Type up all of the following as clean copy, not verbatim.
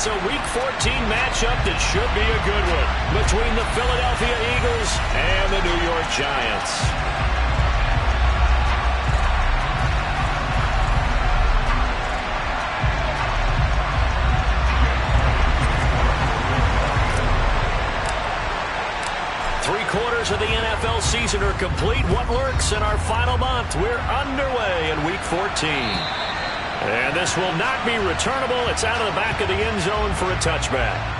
It's a Week 14 matchup that should be a good one between the Philadelphia Eagles and the New York Giants. Three-quarters of the NFL season are complete. What lurks in our final month? We're underway in Week 14. And this will not be returnable. It's out of the back of the end zone for a touchback.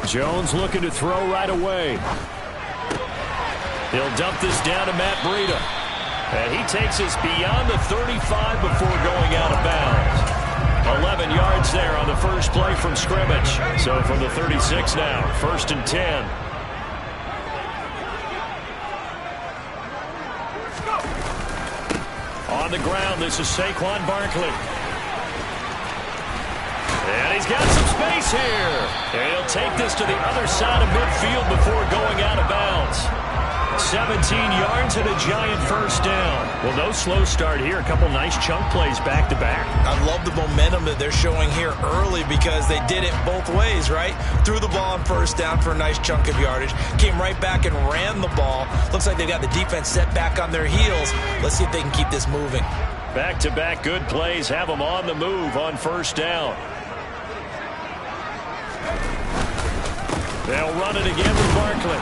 Jones looking to throw right away. He'll dump this down to Matt Breida. And he takes us beyond the 35 before going out of bounds. 11 yards there on the first play from scrimmage. So from the 36 now, 1st and 10. On the ground, this is Saquon Barkley. And he's got some space here. And he'll take this to the other side of midfield before going out of bounds. 17 yards and a Giant first down. Well, no slow start here. A couple nice chunk plays back-to-back. I love the momentum that they're showing here early because they did it both ways, right? Threw the ball on first down for a nice chunk of yardage. Came right back and ran the ball. Looks like they got the defense set back on their heels. Let's see if they can keep this moving. Back-to-back good plays have them on the move on first down. They'll run it again with Barkley.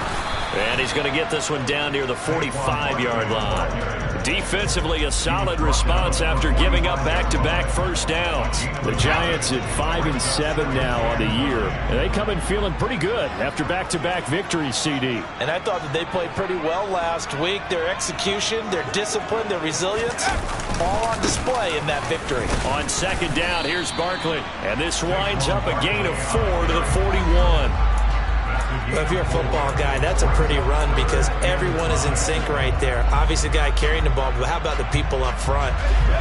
And he's going to get this one down near the 45-yard line. Defensively, a solid response after giving up back-to-back first downs. The Giants at 5-7 now on the year. And they come in feeling pretty good after back-to-back victories, CD. And I thought that they played pretty well last week. Their execution, their discipline, their resilience, all on display in that victory. On second down, here's Barkley. And this winds up a gain of 4 to the 41. Well, if you're a football guy, that's a pretty run because everyone is in sync right there. Obviously, the guy carrying the ball, but how about the people up front?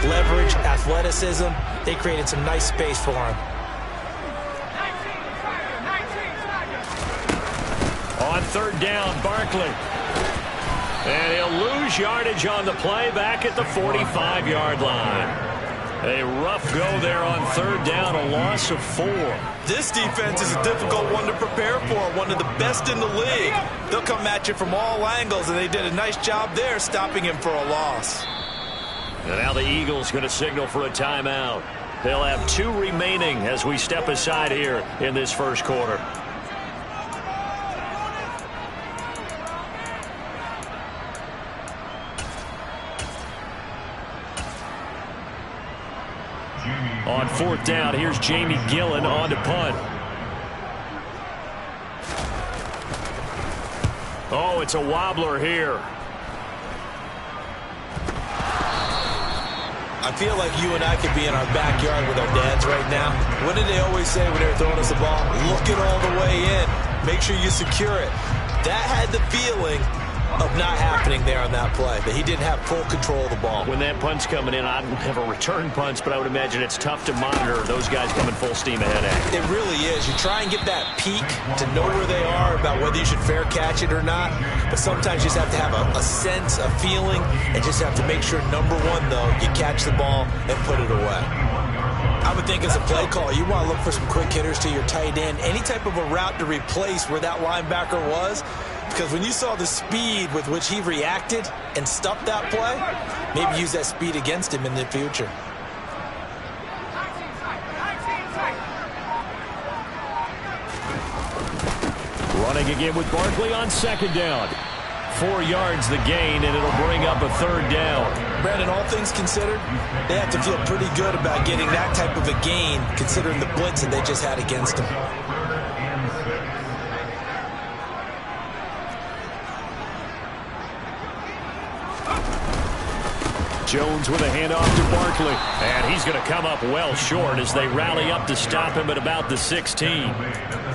Leverage, athleticism, they created some nice space for him. On third down, Barkley. And he'll lose yardage on the play back at the 45-yard line. A rough go there on third down, a loss of 4. This defense is a difficult one to prepare for, one of the best in the league. They'll come at you from all angles, and they did a nice job there stopping him for a loss. And now the Eagles going to signal for a timeout. They'll have 2 remaining as we step aside here in this first quarter. On fourth down, here's Jamie Gillen on to punt. Oh, it's a wobbler here. I feel like you and I could be in our backyard with our dads right now. What did they always say when they were throwing us the ball? Look it all the way in. Make sure you secure it. That had the feeling of not happening there on that play, that he didn't have full control of the ball. When that punt's coming in, I don't have a return punch, but I would imagine it's tough to monitor those guys coming full steam ahead at. It really is. You try and get that peek to know where they are about whether you should fair catch it or not, but sometimes you just have to have a sense, a feeling, and just have to make sure, number one, though, you catch the ball and put it away. I would think as a play call, you want to look for some quick hitters to your tight end, any type of a route to replace where that linebacker was. Because when you saw the speed with which he reacted and stopped that play, maybe use that speed against him in the future. Running again with Barkley on second down. 4 yards the gain, and it'll bring up a third down. Brandon, all things considered, they have to feel pretty good about getting that type of a gain, considering the blitz that they just had against him. Jones with a handoff to Barkley. And he's going to come up well short as they rally up to stop him at about the 16.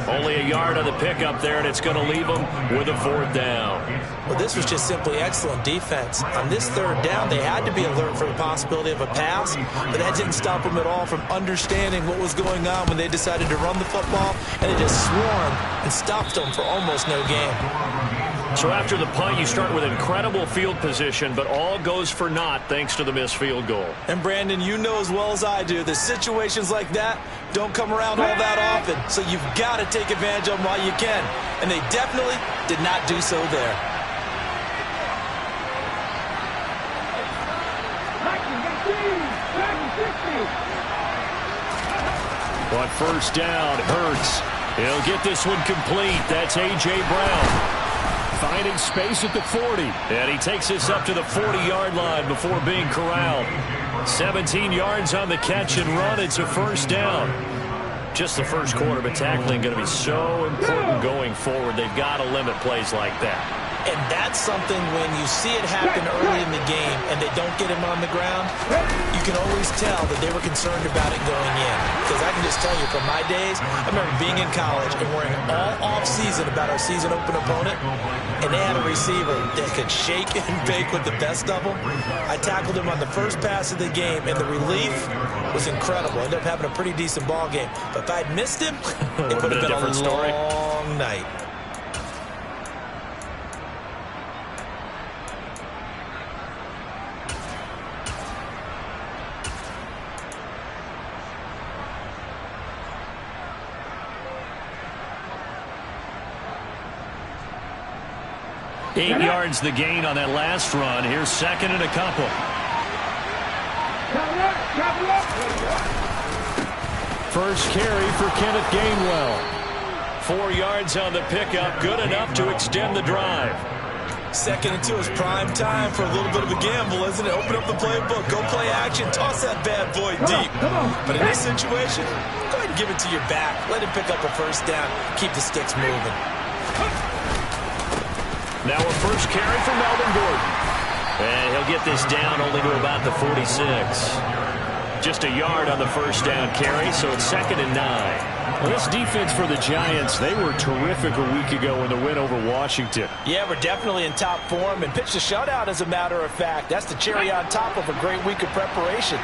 Only a yard on the pickup there, and it's going to leave him with a 4th down. Well, this was just simply excellent defense. On this 3rd down, they had to be alert for the possibility of a pass, but that didn't stop them at all from understanding what was going on when they decided to run the football, and they just swarmed and stopped them for almost no gain. So after the punt, you start with incredible field position, but all goes for naught thanks to the missed field goal. And Brandon, you know as well as I do that situations like that don't come around all that often, so you've got to take advantage of them while you can. And they definitely did not do so there. On 1st down, Hurts. He'll get this one complete. That's A.J. Brown. Finding space at the 40. And he takes this up to the 40-yard line before being corralled. 17 yards on the catch and run. It's a 1st down. Just the first quarter, but tackling going to be so important going forward. They've got to limit plays like that. And that's something when you see it happen early in the game and they don't get him on the ground, you can always tell that they were concerned about it going in. Because I can just tell you from my days, I remember being in college and worrying all off-season about our season-open opponent, and they had a receiver that could shake and bake with the best of them. I tackled him on the first pass of the game, and the relief was incredible. I ended up having a pretty decent ball game. But if I'd missed him, it would have been a long night. Eight yards the gain on that last run. Here's 2nd and a couple. First carry for Kenneth Gainwell. 4 yards on the pickup. Good enough to extend the drive. 2nd and 2 is prime time for a little bit of a gamble, isn't it? Open up the playbook. Go play action. Toss that bad boy deep. But in this situation, go ahead and give it to your back. Let him pick up a 1st down. Keep the sticks moving. Now a first carry for Melvin Gordon. And he'll get this down only to about the 46. Just a yard on the 1st down carry, so it's 2nd and 9. Well, this defense for the Giants, they were terrific a week ago in the win over Washington. Yeah, we're definitely in top form and pitched a shutout, as a matter of fact. That's the cherry on top of a great week of preparation.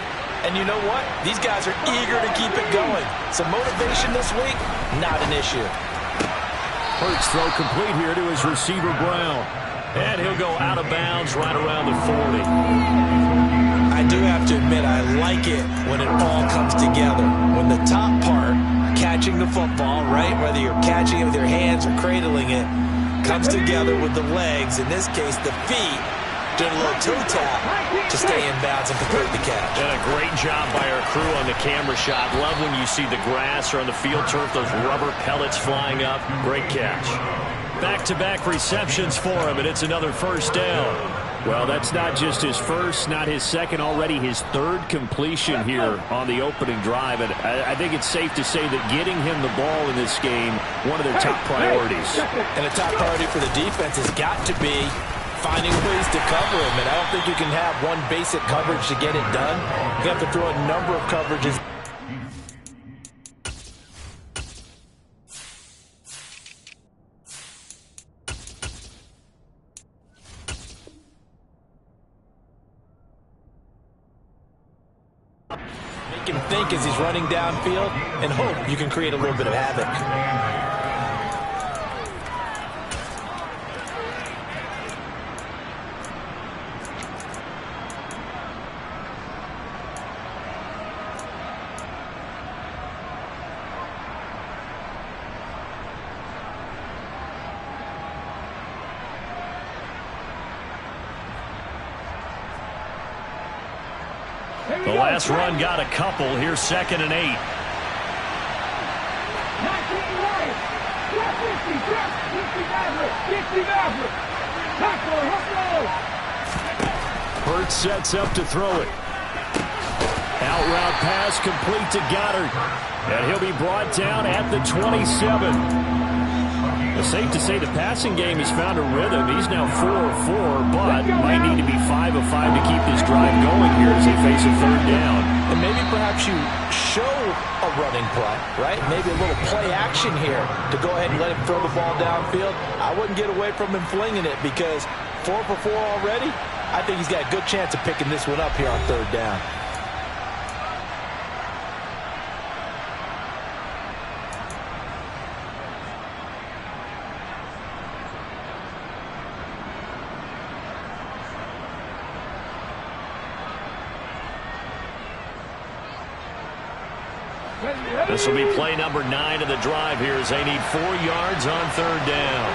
And you know what? These guys are eager to keep it going. Some motivation this week, not an issue. Hurts throw complete here to his receiver, Brown. And he'll go out of bounds right around the 40. I do have to admit, I like it when it all comes together. When the top part, catching the football, right, whether you're catching it with your hands or cradling it, comes together with the legs, in this case the feet, doing a little toe tap to stay in bounds and complete the catch. And a great job by our crew on the camera shot. Love when you see the grass or on the field turf, those rubber pellets flying up. Great catch. Back-to-back receptions for him, and it's another 1st down. Well, that's not just his first, not his second, already his 3rd completion here on the opening drive. And I think it's safe to say that getting him the ball in this game, one of their top priorities. And a top priority for the defense has got to be finding ways to cover him. And I don't think you can have one basic coverage to get it done. You have to throw a number of coverages. Make him think as he's running downfield and hope you can create a little bit of havoc. The last run got a couple. Here's 2nd and 8. Hurts sets up to throw it. Out route pass complete to Goddard. And he'll be brought down at the 27. It's safe to say the passing game has found a rhythm. He's now 4 of 4, but might need to be 5 of 5 to keep this drive going here as they face a third down. And maybe perhaps you show a running play, right? Maybe a little play action here to go ahead and let him throw the ball downfield. I wouldn't get away from him flinging it because 4 for 4 already. I think he's got a good chance of picking this one up here on third down. This will be play number 9 of the drive here as they need 4 yards on third down.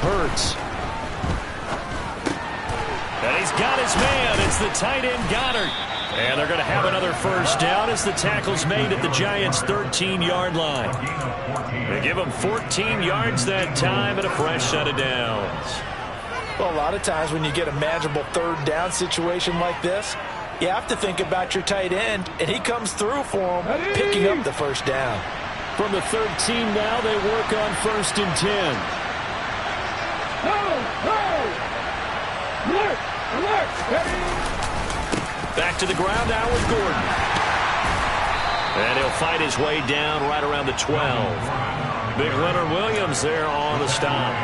Hurts. And he's got his man. It's the tight end Goddard. And they're going to have another first down as the tackle's made at the Giants' 13-yard line. They give them 14 yards that time and a fresh set of downs. Well, a lot of times when you get a manageable third down situation like this, you have to think about your tight end, and he comes through for him, picking up the first down. From the 13 now, they work on 1st and 10. Back to the ground now with Gordon. And he'll fight his way down right around the 12. Big Leonard Williams there on the stop.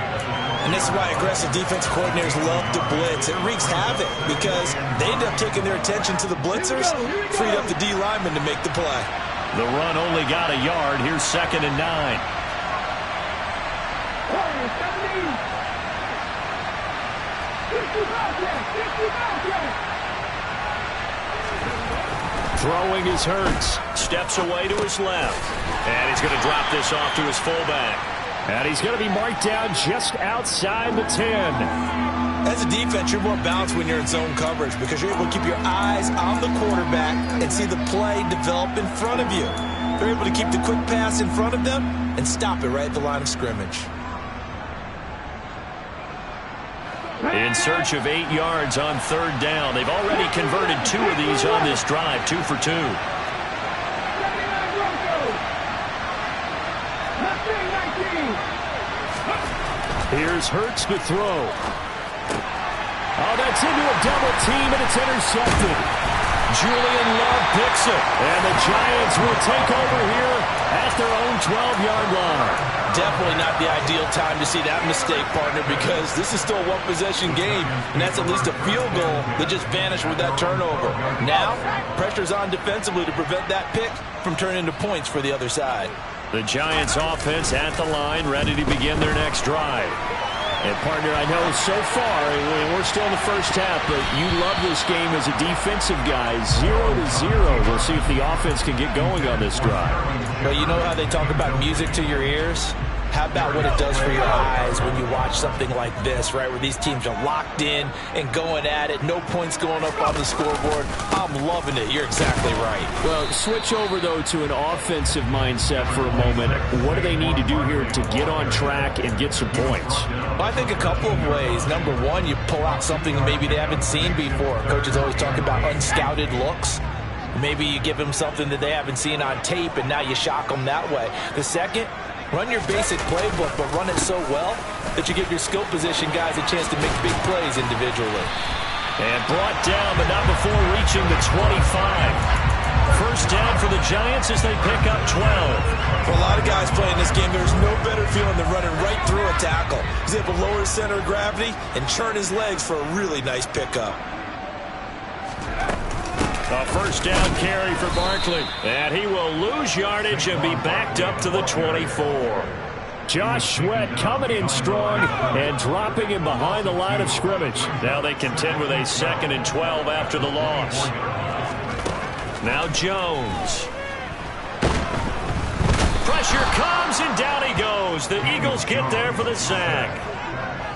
And this is why aggressive defensive coordinators love to blitz. It wreaks havoc because they end up taking their attention to the blitzers, freed up the D lineman to make the play. The run only got a yard. Here's 2nd and 9. Throwing is Hurts. Steps away to his left. And he's going to drop this off to his fullback. And he's going to be marked down just outside the 10. As a defense, you're more balanced when you're in zone coverage because you're able to keep your eyes on the quarterback and see the play develop in front of you. You're able to keep the quick pass in front of them and stop it right at the line of scrimmage. In search of 8 yards on third down. They've already converted 2 of these on this drive, 2 for 2. Here's Hurts to throw. Oh, that's into a double team, and it's intercepted. Julian Love picks it, and the Giants will take over here at their own 12-yard line. Definitely not the ideal time to see that mistake, partner, because this is still a one-possession game, and that's at least a field goal that just vanished with that turnover. Now, pressure's on defensively to prevent that pick from turning into points for the other side. The Giants offense at the line, ready to begin their next drive. And, partner, I know so far, we're still in the first half, but you love this game as a defensive guy. 0-0. We'll see if the offense can get going on this drive. Well, you know how they talk about music to your ears? How about what it does for your eyes when you watch something like this, right, where these teams are locked in and going at it, no points going up on the scoreboard? I'm loving it. You're exactly right. Well, switch over, though, to an offensive mindset for a moment. What do they need to do here to get on track and get some points? Well, I think a couple of ways. Number one, you pull out something maybe they haven't seen before. Coaches always talk about unscouted looks. Maybe you give them something that they haven't seen on tape, and now you shock them that way. The second, run your basic playbook, but run it so well that you give your skill position guys a chance to make big plays individually. And brought down, but not before reaching the 25. First down for the Giants as they pick up 12. For a lot of guys playing this game, there's no better feeling than running right through a tackle. He's able to lower his center of gravity and churn his legs for a really nice pickup. A first down carry for Barkley. And he will lose yardage and be backed up to the 24. Josh Sweat coming in strong and dropping him behind the line of scrimmage. Now they contend with a 2nd and 12 after the loss. Now Jones. Pressure comes and down he goes. The Eagles get there for the sack.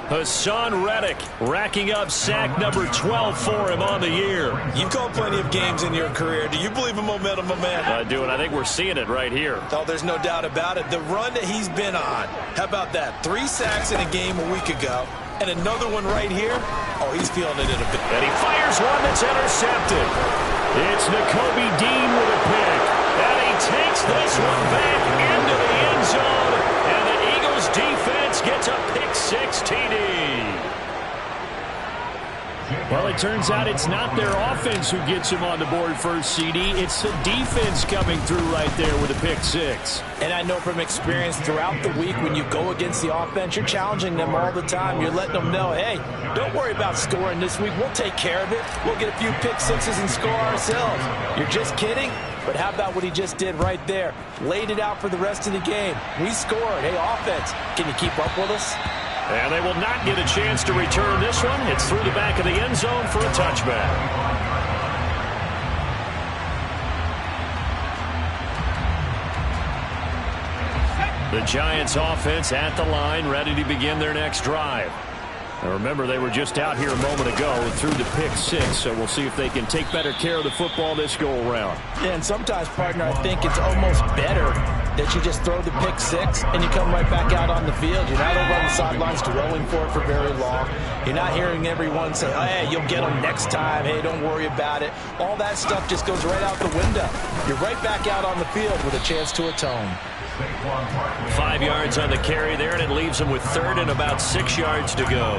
Hassan Reddick racking up sack number 12 for him on the year. You've called plenty of games in your career. Do you believe in momentum, my man? I do, and I think we're seeing it right here. Oh, there's no doubt about it. The run that he's been on, how about that? 3 sacks in a game a week ago. and another one right here. Oh, he's feeling it in a bit. And he fires one that's intercepted. It's Nakobe Dean with a pick. And he takes this one back into the end zone. And the Eagles defense gets a pick-6 TD. Well, it turns out it's not their offense who gets him on the board first, CD. It's the defense coming through right there with a pick-6. And I know from experience throughout the week, when you go against the offense, you're challenging them all the time. You're letting them know, hey, don't worry about scoring this week. We'll take care of it. We'll get a few pick-6s and score ourselves. You're just kidding? But how about what he just did right there? Laid it out for the rest of the game. We scored. Hey, offense, can you keep up with us? And they will not get a chance to return this one. It's through the back of the end zone for a touchback. The Giants offense at the line, ready to begin their next drive. Now remember, they were just out here a moment ago through the pick-6, so we'll see if they can take better care of the football this go-around. Yeah, and sometimes, partner, I think it's almost better that you just throw the pick-6 and you come right back out on the field. You're not over on the sidelines dwelling for it for very long. You're not hearing everyone say, oh, hey, you'll get them next time. Hey, don't worry about it. All that stuff just goes right out the window. You're right back out on the field with a chance to atone. 5 yards on the carry there, and it leaves them with third and about 6 yards to go.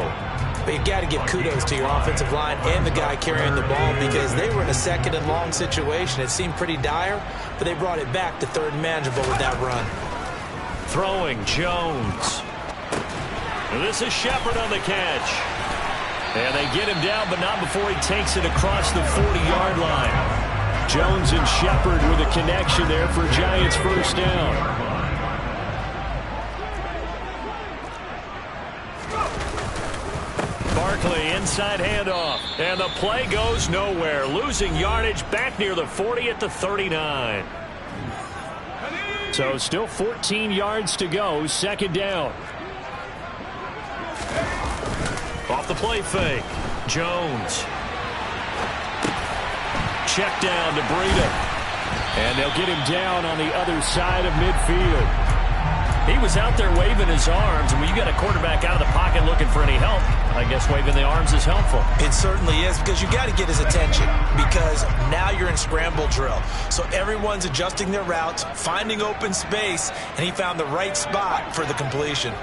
But you got to give kudos to your offensive line and the guy carrying the ball, because they were in a second and long situation. It seemed pretty dire, but they brought it back to third and manageable with that run. Throwing Jones. And this is Shepard on the catch. And they get him down, but not before he takes it across the 40-yard line. Jones and Shepard with a connection there for Giants first down. Barkley, inside handoff, and the play goes nowhere. Losing yardage back near the 40 at the 39. So still 14 yards to go, second down. Off the play fake, Jones. Check down to Breida. And they'll get him down on the other side of midfield. He was out there waving his arms, and when you got a quarterback out of the pocket looking for any help, I guess waving the arms is helpful. It certainly is, because you got to get his attention, because now you're in scramble drill. So everyone's adjusting their routes, finding open space, and he found the right spot for the completion.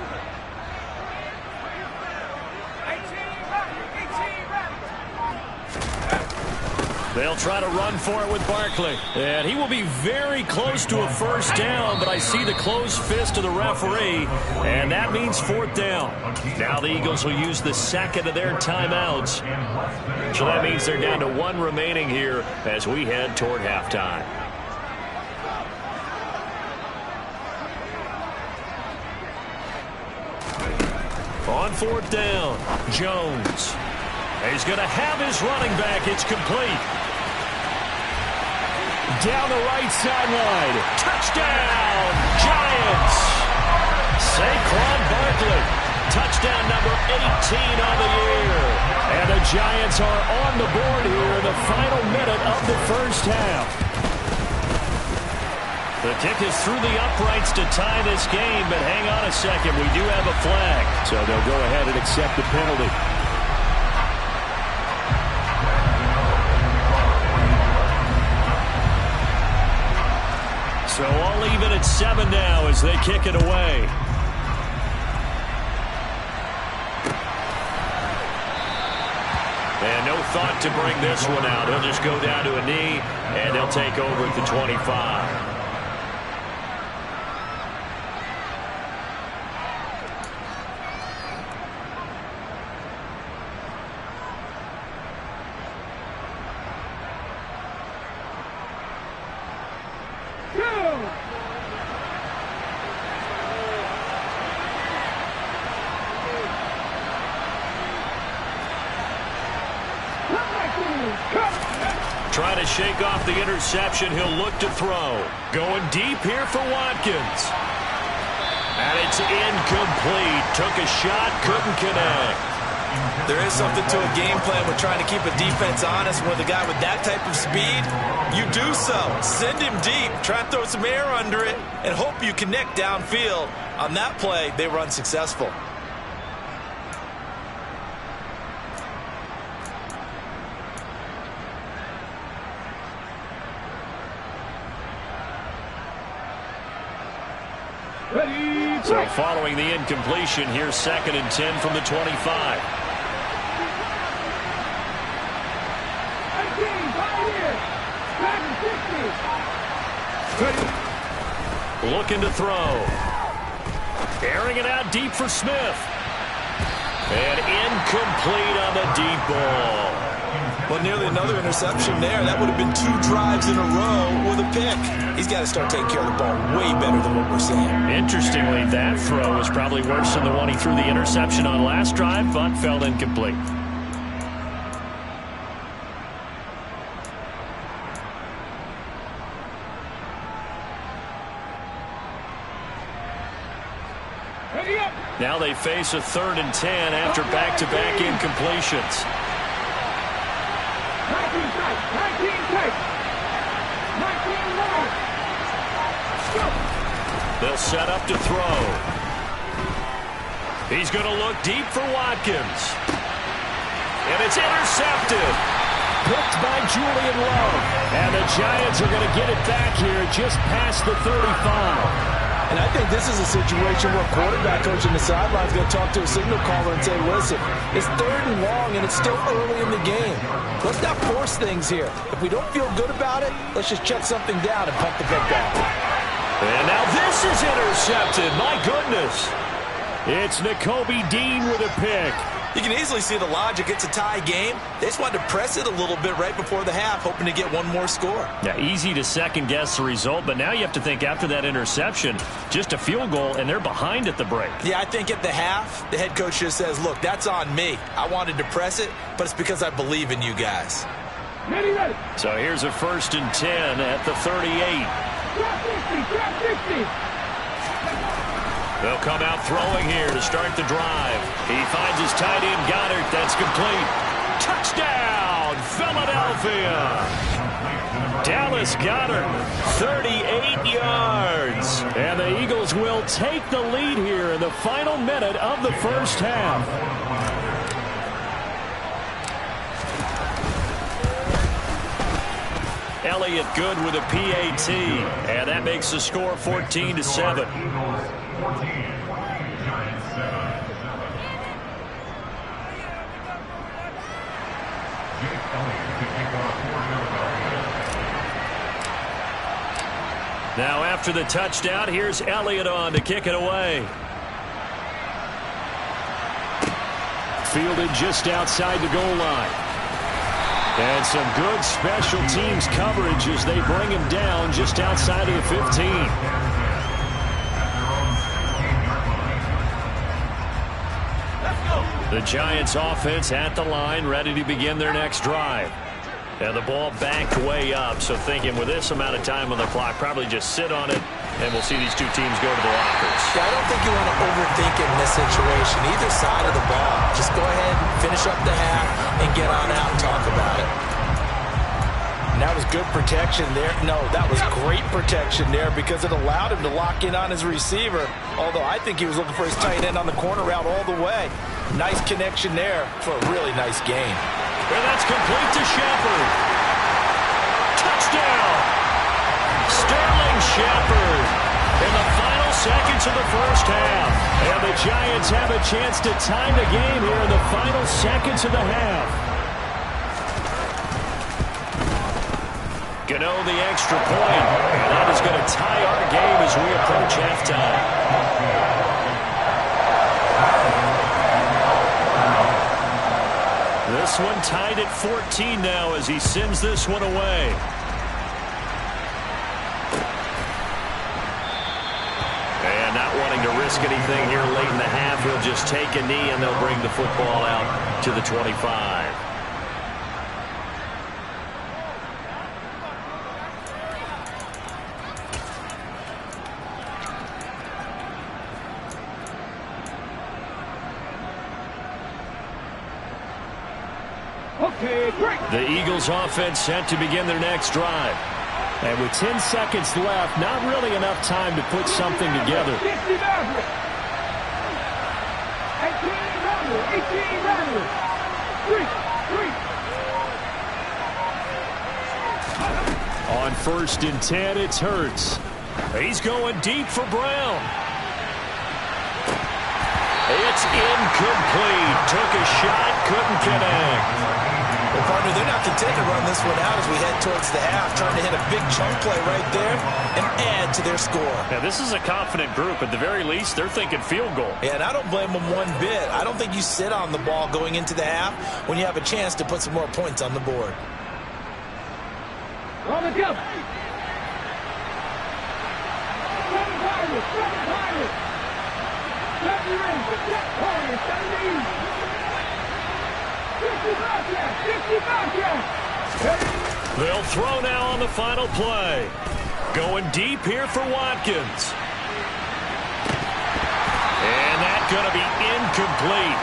They'll try to run for it with Barkley. And he will be very close to a first down, but I see the closed fist of the referee, and that means fourth down. Now the Eagles will use the second of their timeouts. So that means they're down to one remaining here as we head toward halftime. On fourth down, Jones. He's going to have his running back. It's complete. Down the right sideline. Touchdown, Giants. Saquon Barkley. Touchdown number 18 on the year. And the Giants are on the board here in the final minute of the first half. The kick is through the uprights to tie this game, but hang on a second. We do have a flag. So they'll go ahead and accept the penalty. So all even at 7 now as they kick it away. And no thought to bring this one out. He'll just go down to a knee, and he'll take over at the 25. Trying to shake off the interception. He'll look to throw. Going deep here for Watkins. And it's incomplete. Took a shot, couldn't connect. There is something to a game plan with trying to keep a defense honest. With a guy with that type of speed, you do so. Send him deep. Try and throw some air under it and hope you connect downfield. On that play, they were unsuccessful. So following the incompletion, here's 2nd and 10 from the 25. Looking to throw. Airing it out deep for Smith. And incomplete on the deep ball. Well, nearly another interception there. That would have been 2 drives in a row with a pick. He's got to start taking care of the ball way better than what we're seeing. Interestingly, that throw was probably worse than the one he threw the interception on last drive, but fell incomplete. Now they face a 3rd and 10 after back-to-back incompletions. They'll set up to throw. He's going to look deep for Watkins. And it's intercepted. Picked by Julian Love. And the Giants are going to get it back here just past the 35. And I think this is a situation where quarterback coach in the sideline is going to talk to a signal caller and say, listen, it's 3rd and long and it's still early in the game. Let's not force things here. If we don't feel good about it, let's just check something down and pump the big ball. And now this is intercepted. My goodness. It's Nakobe Dean with a pick. You can easily see the logic. It's a tie game. They just wanted to press it a little bit right before the half, hoping to get one more score. Yeah, easy to second-guess the result, but now you have to think after that interception, just a field goal, and they're behind at the break. Yeah, I think at the half, the head coach just says, look, that's on me. I wanted to press it, but it's because I believe in you guys. Ready. So here's a 1st and 10 at the 38. Drop 60. They'll come out throwing here to start the drive. He finds his tight end, Goddard. That's complete. Touchdown, Philadelphia. Dallas Goedert, 38 yards. And the Eagles will take the lead here in the final minute of the first half. Elliott good with a PAT. And that makes the score 14-7. Now after the touchdown, here's Elliott on to kick it away. Fielded just outside the goal line. And some good special teams coverage as they bring him down just outside of the 15. The Giants offense at the line, ready to begin their next drive. And the ball backed way up, so thinking with this amount of time on the clock, probably just sit on it, and we'll see these two teams go to the lockers. Yeah, I don't think you want to overthink it in this situation, either side of the ball. Just go ahead, finish up the half, and get on out and talk about it. And that was good protection there. No, that was great protection there because it allowed him to lock in on his receiver, although I think he was looking for his tight end on the corner route all the way. Nice connection there for a really nice game. And that's complete to Shepard. Touchdown! Sterling Shepard in the final seconds of the first half. And the Giants have a chance to tie the game here in the final seconds of the half. Gano the extra point. And that is going to tie our game as we approach halftime. This one tied at 14 now as he sends this one away. And not wanting to risk anything here late in the half, he'll just take a knee and they'll bring the football out to the 25. The Eagles offense set to begin their next drive. And with 10 seconds left, not really enough time to put something together. On 1st and 10, it's Hurts. He's going deep for Brown. It's incomplete. Took a shot, couldn't connect. Well, partner, they're not content to run this one out as we head towards the half, trying to hit a big chunk play right there and add to their score. Now, this is a confident group. At the very least, they're thinking field goal. Yeah, and I don't blame them one bit. I don't think you sit on the ball going into the half when you have a chance to put some more points on the board. On the go. They'll throw now on the final play. Going deep here for Watkins. And that's going to be incomplete.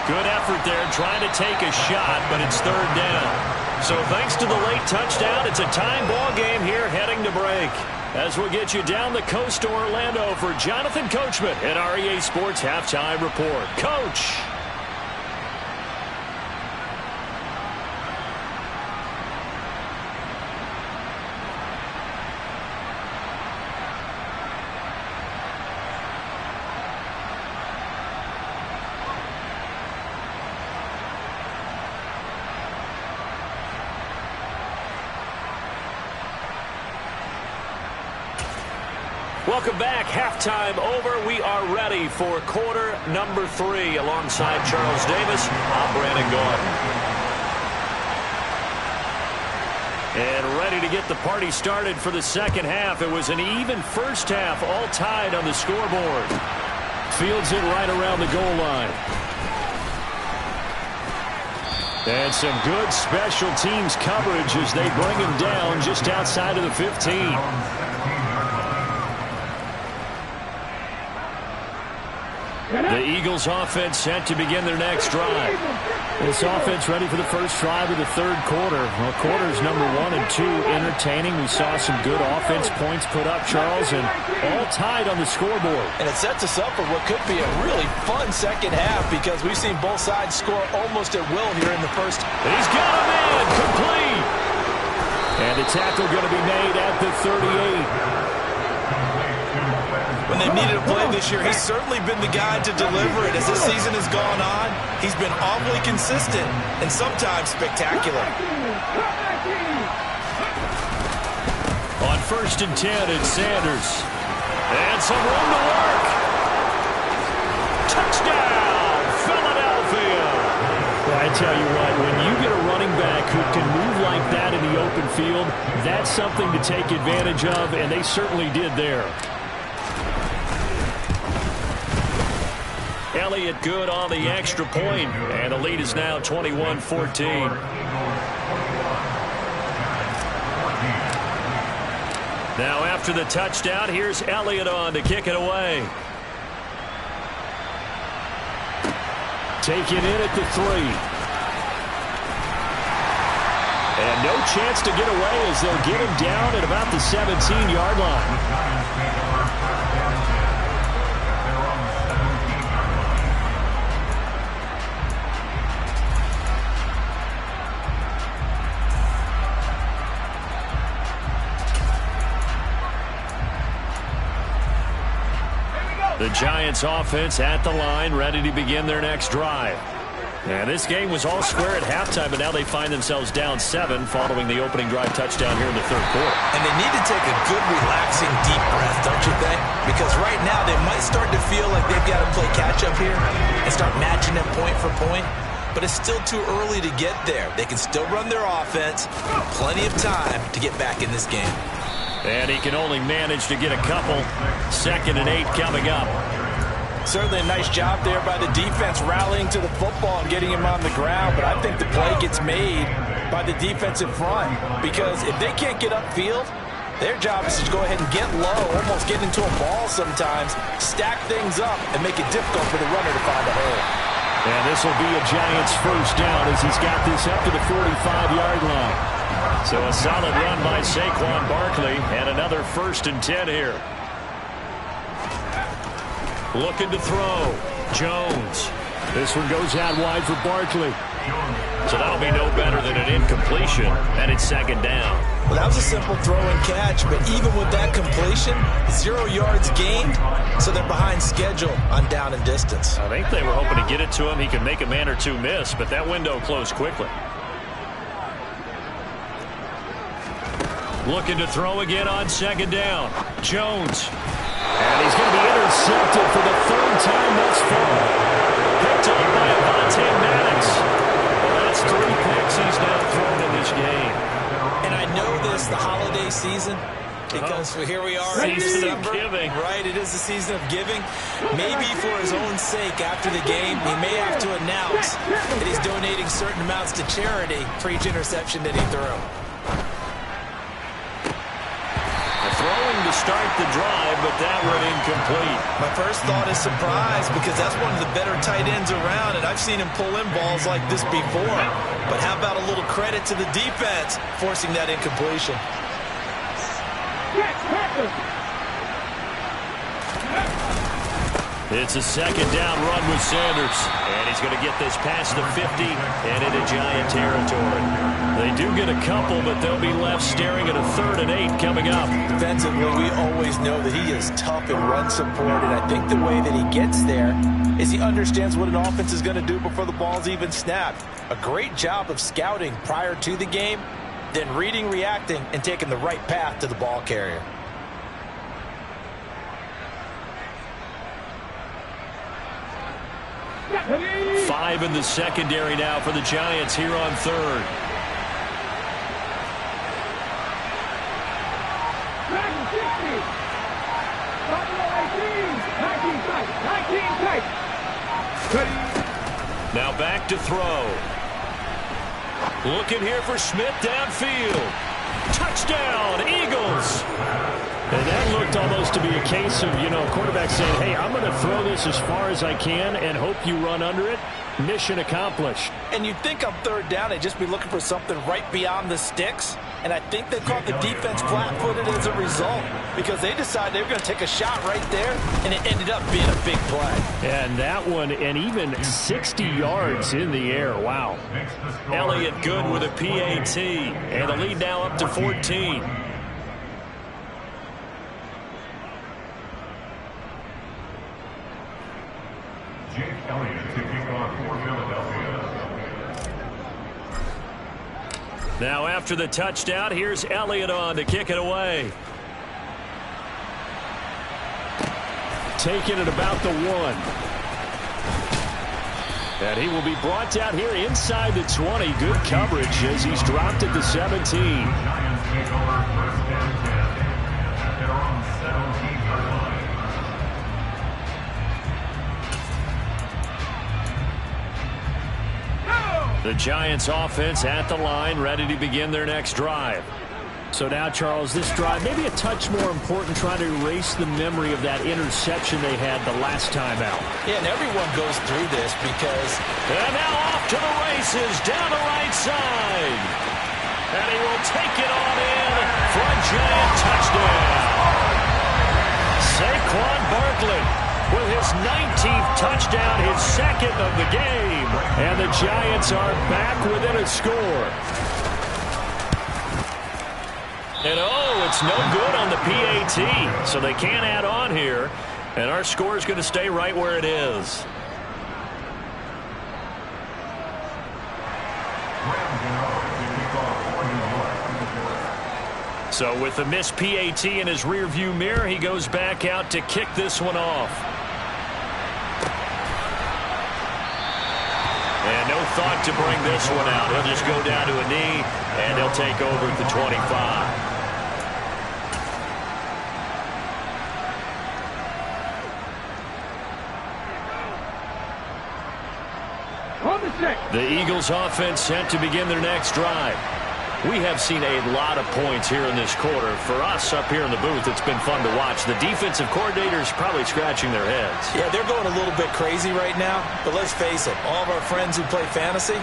Good effort there trying to take a shot, but it's third down. So thanks to the late touchdown, it's a time ball game here heading to break. As we'll get you down the coast to Orlando for Jonathan Coachman at our EA Sports Halftime Report. Coach. Welcome back. Halftime over. We are ready for quarter number 3. Alongside Charles Davis, I'm Brandon Gordon. And ready to get the party started for the second half. It was an even first half, all tied on the scoreboard. Fields it right around the goal line. And some good special teams coverage as they bring him down just outside of the 15. The Eagles offense set to begin their next drive. This offense ready for the first drive of the third quarter. Well, quarters number 1 and 2 entertaining. We saw some good offense points put up, Charles, and all tied on the scoreboard. And it sets us up for what could be a really fun second half because we've seen both sides score almost at will here in the first. He's got a man, complete. And the tackle going to be made at the 38. When they've needed a play this year, he's certainly been the guy to deliver it. As this season has gone on, he's been awfully consistent and sometimes spectacular. On 1st and 10, it's Sanders. And some room to work. Touchdown, Philadelphia. Well, I tell you what, when you get a running back who can move like that in the open field, that's something to take advantage of, and they certainly did there. Elliott good on the extra point, and the lead is now 21-14. Now after the touchdown, here's Elliott on to kick it away. Taken in at the 3. And no chance to get away as they'll get him down at about the 17-yard line. The Giants offense at the line, ready to begin their next drive. And this game was all square at halftime, but now they find themselves down 7 following the opening drive touchdown here in the third quarter. And they need to take a good, relaxing, deep breath, don't you think? Because right now they might start to feel like they've got to play catch-up here and start matching them point for point. But it's still too early to get there. They can still run their offense. Plenty of time to get back in this game. And he can only manage to get a couple. 2nd and 8 coming up. Certainly a nice job there by the defense rallying to the football and getting him on the ground. But I think the play gets made by the defensive front. Because if they can't get upfield, their job is to go ahead and get low, almost get into a ball sometimes, stack things up, and make it difficult for the runner to find a hole. And this will be a Giants first down as he's got this up to the 45-yard line. So a solid run by Saquon Barkley and another 1st and 10 here. Looking to throw. Jones. This one goes out wide for Barkley. So that'll be no better than an incomplete. completion, and it's second down. Well, that was a simple throw and catch, but even with that completion, 0 yards gained, so they're behind schedule on down and distance. I think they were hoping to get it to him. He could make a man or two miss, but that window closed quickly. Looking to throw again on second down. Jones. And he's going to be intercepted for the third time thus far. Picked up by Madden. Well, that's 3 picks he's now thrown in this game. And I know this, the holiday season, because here we are in December. Giving. Right, it is the season of giving. Maybe for his own sake after the game, he may have to announce that he's donating certain amounts to charity for each interception that he threw. Throwing to start the drive, but that one incomplete. My first thought is surprise, because that's one of the better tight ends around, and I've seen him pull in balls like this before. But how about a little credit to the defense forcing that incompletion? It's a second down run with Sanders. And he's going to get this past the 50 and into Giant territory. They do get a couple, but they'll be left staring at a 3rd and 8 coming up. Defensively, we always know that he is tough in run support, and I think the way that he gets there is he understands what an offense is going to do before the ball's even snapped. A great job of scouting prior to the game, then reading, reacting, and taking the right path to the ball carrier. Five in the secondary now for the Giants here on 3rd. Now back to throw. Looking here for Smith downfield. Touchdown, Eagles. And that looked almost to be a case of, quarterback saying, hey, I'm going to throw this as far as I can and hope you run under it. Mission accomplished. And you'd think on 3rd down, they'd just be looking for something right beyond the sticks. And I think they caught the defense flat-footed as a result, because they decided they were going to take a shot right there, and it ended up being a big play. And that one, and even 60 yards in the air. Wow. Elliott good with a PAT, and the lead now up to 14. Now after the touchdown, here's Elliott on to kick it away. Taking it about the 1. And he will be brought down here inside the 20. Good coverage as he's dropped at the 17. The Giants offense at the line, ready to begin their next drive. So now, Charles, this drive maybe a touch more important, trying to erase the memory of that interception they had the last time out. Yeah, and everyone goes through this because... And now off to the races, down the right side. And he will take it on in for a Giant touchdown. Saquon Barkley with his 19th touchdown, his 2nd of the game. And the Giants are back within a score. And it's no good on the PAT, so they can't add on here. And our score is going to stay right where it is. So with the missed PAT in his rearview mirror, he goes back out to kick this one off. And no thought to bring this one out. He'll just go down to a knee, and they'll take over at the 25. The Eagles offense set to begin their next drive. We have seen a lot of points here in this quarter. For us up here in the booth, it's been fun to watch. The defensive coordinators probably scratching their heads. Yeah, they're going a little bit crazy right now. But let's face it, all of our friends who play fantasy,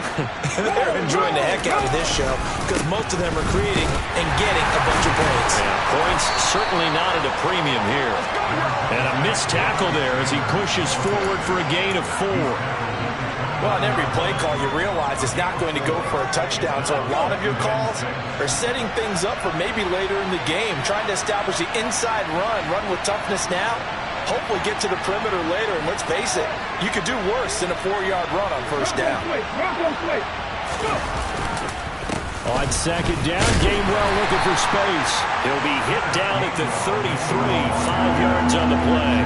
they're enjoying the heck out of this show because most of them are creating and getting a bunch of points. Yeah, points certainly not at a premium here. And a missed tackle there as he pushes forward for a gain of 4. Well, on every play call, you realize it's not going to go for a touchdown, so a lot of your calls are setting things up for maybe later in the game, trying to establish the inside run with toughness now, hopefully get to the perimeter later, and let's face it, you could do worse than a 4-yard run on first down. On second down, Gainwell looking for space. He'll be hit down at the 33, 5 yards on the play.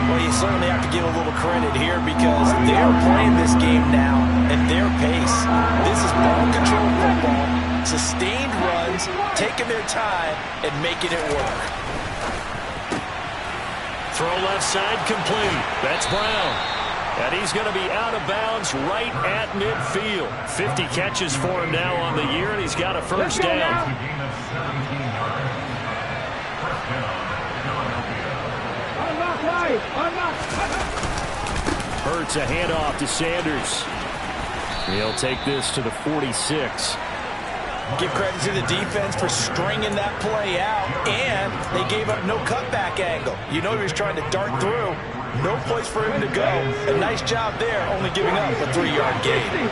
Well, you certainly have to give a little credit here because they're playing this game now at their pace. This is ball-controlled football, sustained runs, taking their time, and making it work. Throw left side complete. That's Brown. And he's going to be out of bounds right at midfield. 50 catches for him now on the year, and he's got a first down. Hurts a handoff to Sanders. He'll take this to the 46. Give credit to the defense for stringing that play out, and they gave up no cutback angle. You know he was trying to dart through. No place for him to go. A nice job there, only giving up a 3-yard gain.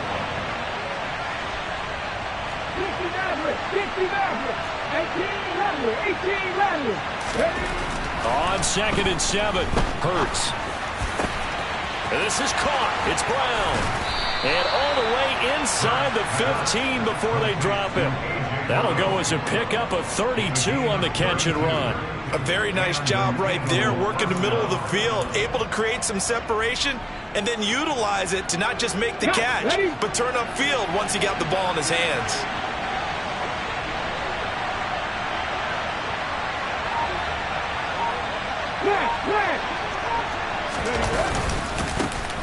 On second and 7, Hurts. This is caught. It's Brown. And all the way inside the 15 before they drop him. That'll go as a pickup of 32 on the catch and run. A very nice job right there, working the middle of the field, able to create some separation and then utilize it to not just make the catch, but turn upfield once he got the ball in his hands.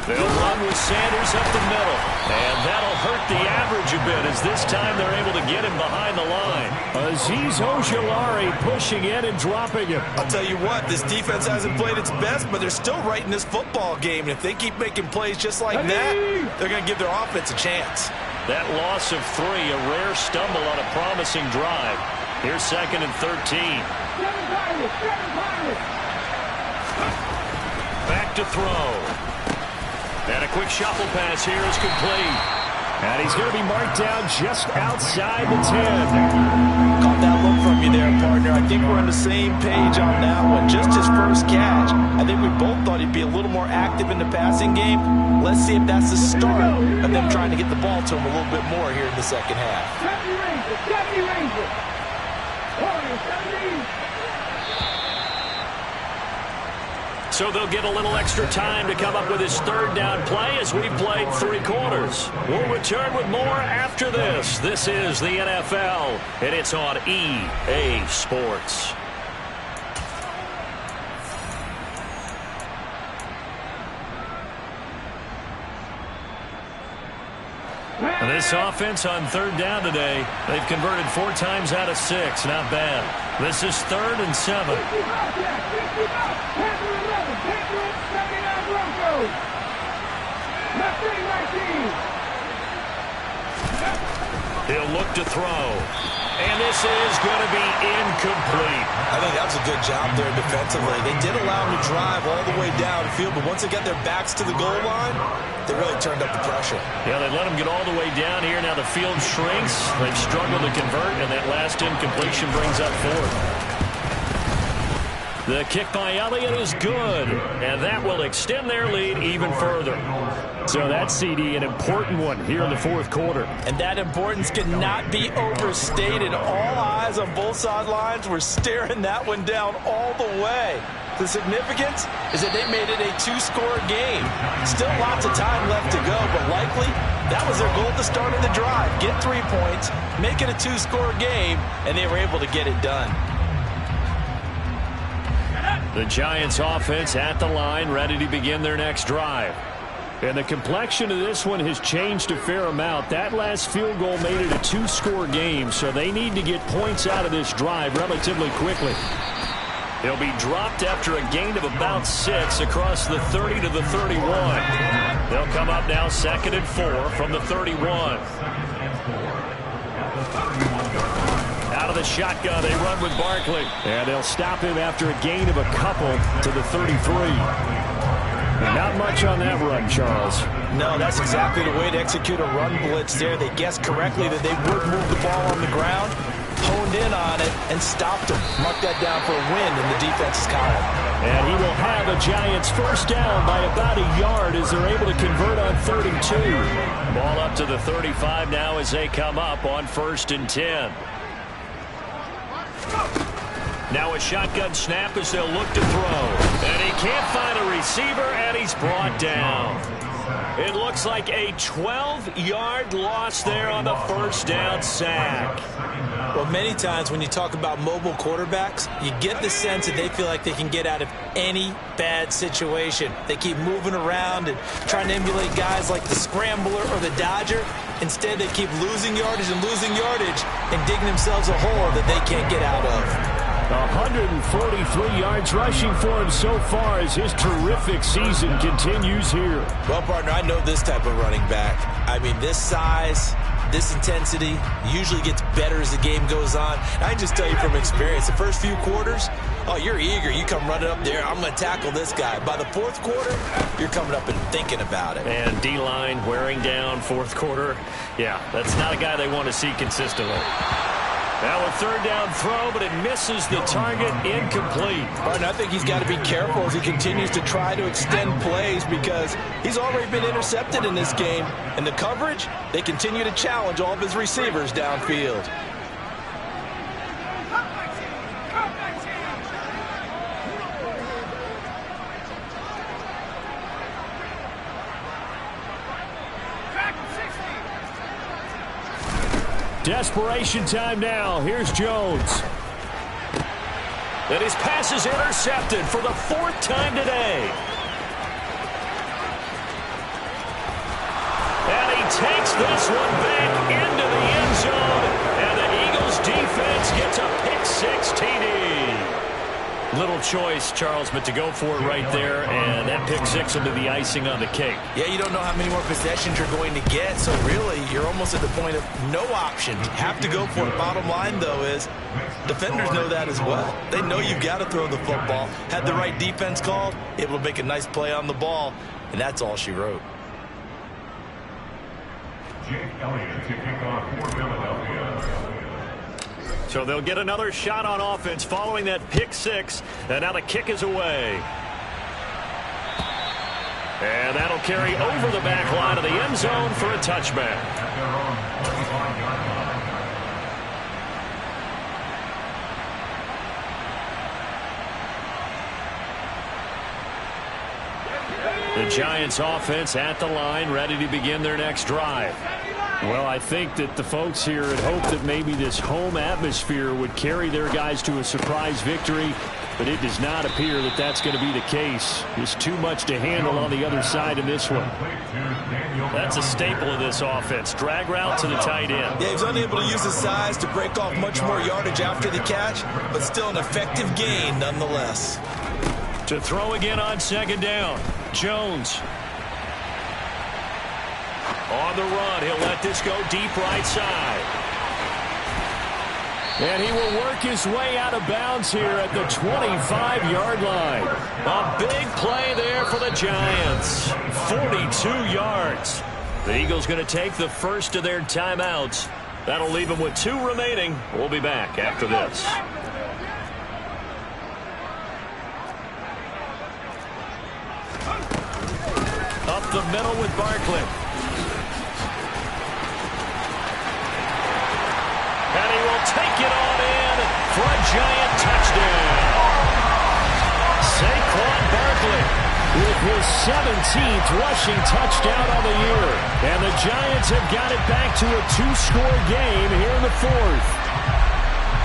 They'll run with Sanders up the middle. And that'll hurt the average a bit as this time they're able to get him behind the line. Azeez Ojulari pushing in and dropping him. I'll tell you what, this defense hasn't played its best, but they're still right in this football game. And if they keep making plays just like that, they're going to give their offense a chance. That loss of 3, a rare stumble on a promising drive. Here's second and 13. Back to throw. And a quick shuffle pass here is complete. And he's going to be marked down just outside the 10. Caught that look from you there, partner. I think we're on the same page on that one. Just his first catch. I think we both thought he'd be a little more active in the passing game. Let's see if that's the start of them trying to get the ball to him a little bit more here in the second half. So they'll get a little extra time to come up with his third down play as we've played 3 quarters. We'll return with more after this. This is the NFL, and it's on EA Sports. And this offense on third down today, they've converted 4 times out of 6. Not bad. This is 3rd and 7. He'll look to throw. And this is going to be incomplete. I think that was a good job there defensively. They did allow him to drive all the way downfield, but once they got their backs to the goal line, they really turned up the pressure. Yeah, they let him get all the way down here. Now the field shrinks. They've struggled to convert, and that last incompletion brings up 4th. The kick by Elliott is good, and that will extend their lead even further. So that CD, an important one here in the 4th quarter. And that importance cannot be overstated. All eyes on both sidelines were staring that one down all the way. The significance is that they made it a 2-score game. Still lots of time left to go, but likely that was their goal at the start of the drive. Get 3 points, make it a 2-score game, and they were able to get it done. The Giants offense at the line, ready to begin their next drive. And the complexion of this one has changed a fair amount. That last field goal made it a 2-score game, so they need to get points out of this drive relatively quickly. He'll be dropped after a gain of about 6 across the 30 to the 31. They'll come up now 2nd and 4 from the 31. Out of the shotgun, they run with Barkley. And they'll stop him after a gain of a couple to the 33. Not much on that run, Charles. No, that's exactly the way to execute a run blitz there. They guessed correctly that they would move the ball on the ground, honed in on it, and stopped them. Mark that down for a win in the defense's column. And he will have a Giants first down by about a yard as they're able to convert on 32. Ball up to the 35 now as they come up on 1st and 10. Now a shotgun snap as they'll look to throw. And he can't find a receiver, and he's brought down. It looks like a 12-yard loss there on the first down sack. Well, many times when you talk about mobile quarterbacks, you get the sense that they feel like they can get out of any bad situation. They keep moving around and trying to emulate guys like the Scrambler or the Dodger. Instead, they keep losing yardage and digging themselves a hole that they can't get out of. 143 yards rushing for him so far as his terrific season continues here. Well, partner, I know this type of running back. I mean, this size, this intensity usually gets better as the game goes on. I can just tell you from experience, the first few quarters, oh, you're eager. You come running up there, I'm going to tackle this guy. By the 4th quarter, you're coming up and thinking about it. And D-line wearing down 4th quarter. Yeah, that's not a guy they want to see consistently. Now a 3rd down throw, but it misses the target, incomplete. Martin, I think he's got to be careful as he continues to try to extend plays because he's already been intercepted in this game. And the coverage, they continue to challenge all of his receivers downfield. Desperation time now. Here's Jones. And his pass is intercepted for the 4th time today. And he takes this one back into the end zone. And the Eagles defense gets a pick-6 TD. Little choice, Charles, but to go for it right there, and that pick-6 will be the icing on the cake. Yeah, you don't know how many more possessions you're going to get, so really you're almost at the point of no option. You have to go for it. Bottom line, though, is defenders know that as well. They know you've got to throw the football. Had the right defense called, able to make a nice play on the ball, and that's all she wrote. So they'll get another shot on offense following that pick-6, and now the kick is away. And that'll carry over the back line of the end zone for a touchback. The Giants offense at the line, ready to begin their next drive. Well, I think that the folks here had hoped that maybe this home atmosphere would carry their guys to a surprise victory, but it does not appear that that's going to be the case. There's too much to handle on the other side in this one. That's a staple of this offense. Drag route to the tight end. Yeah, he's unable to use his size to break off much more yardage after the catch, but still an effective gain nonetheless. To throw again on 2nd down. Jones. On the run, he'll let this go deep right side. And he will work his way out of bounds here at the 25-yard line. A big play there for the Giants. 42 yards. The Eagles going to take the first of their timeouts. That'll leave them with 2 remaining. We'll be back after this. Up the middle with Barkley. And he will take it on in for a Giant touchdown. Saquon Barkley with his 17th rushing touchdown on the year. And the Giants have got it back to a 2-score game here in the 4th.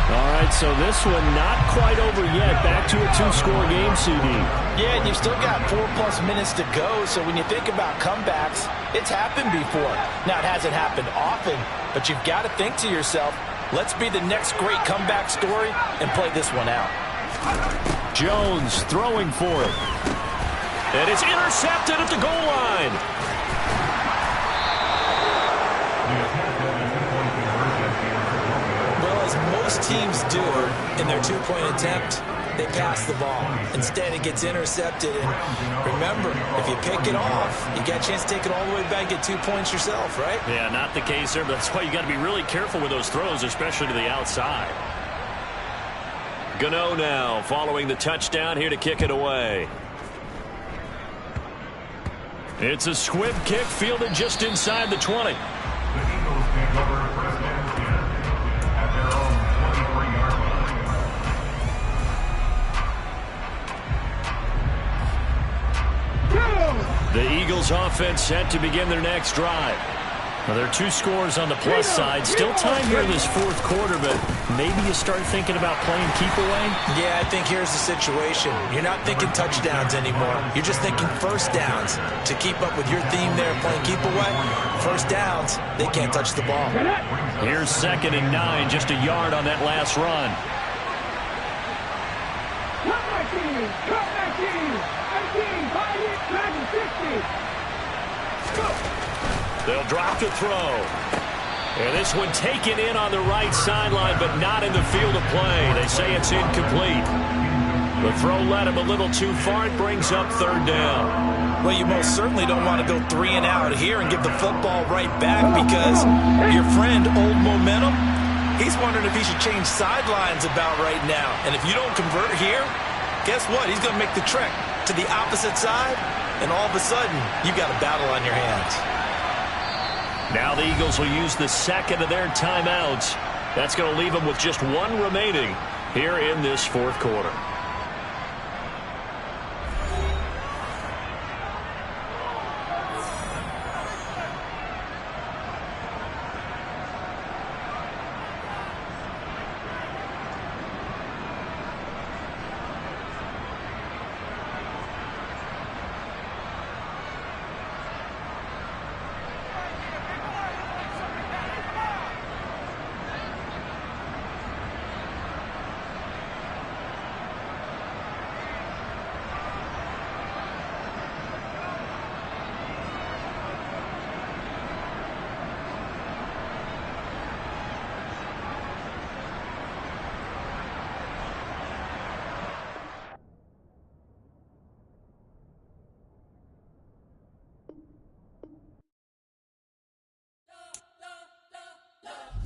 All right, so this one not quite over yet. Back to a 2-score game, CD. Yeah, and you've still got 4+ minutes to go, so when you think about comebacks, it's happened before. Now, it hasn't happened often, but you've got to think to yourself, let's be the next great comeback story and play this one out. Jones throwing for it. And it's intercepted at the goal line. Well, as most teams do in their 2-point attempt, they pass the ball. Instead, it gets intercepted. And remember, if you pick it off, you got a chance to take it all the way back and get 2 points yourself, right? Yeah, not the case there, but that's why you got to be really careful with those throws, especially to the outside. Gano now following the touchdown here to kick it away. It's a squib kick fielded just inside the 20. The Eagles take over first and 10 at their own 23-yard line. The Eagles offense set to begin their next drive. Well, there are 2 scores on the plus side. Still time here in this fourth quarter, but maybe you start thinking about playing keep away? Yeah, I think here's the situation. You're not thinking touchdowns anymore. You're just thinking first downs. To keep up with your theme there, playing keep away, first downs, they can't touch the ball. Here's 2nd and 9, just a yard on that last run. Cut my team! Cut my team! 18, 5, 60! They'll drop to throw. And this one taken in on the right sideline, but not in the field of play. They say it's incomplete. The throw led him a little too far. It brings up 3rd down. Well, you most certainly don't want to go 3 and out here and give the football right back, because your friend, Old Momentum, he's wondering if he should change sidelines about right now. And if you don't convert here, guess what? He's going to make the trek to the opposite side, and all of a sudden, you've got a battle on your hands. Now the Eagles will use the 2nd of their timeouts. That's going to leave them with just 1 remaining here in this fourth quarter.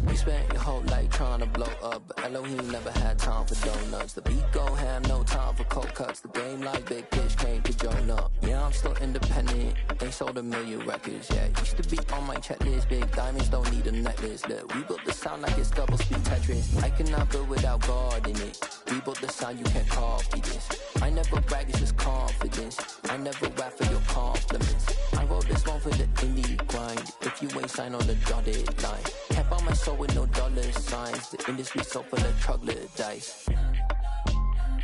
We spent your whole life trying to blow up, but Elohim never had time for donuts. The beat go ham, no time for cold cuts. The game like Big Pitch came to join up. Yeah, I'm still independent. They sold 1 million records. Yeah, used to be on my checklist. Big diamonds don't need a necklace. Look, we built the sound like it's double speed Tetris. I cannot build without God in it. We built the sound, you can't copy this. I never brag, it's just confidence. I never rap for your compliments. I wrote this one for the indie grind. If you ain't signed on the dotted line, can't buy my soul with no dollar signs. The industry so full of troglodytes.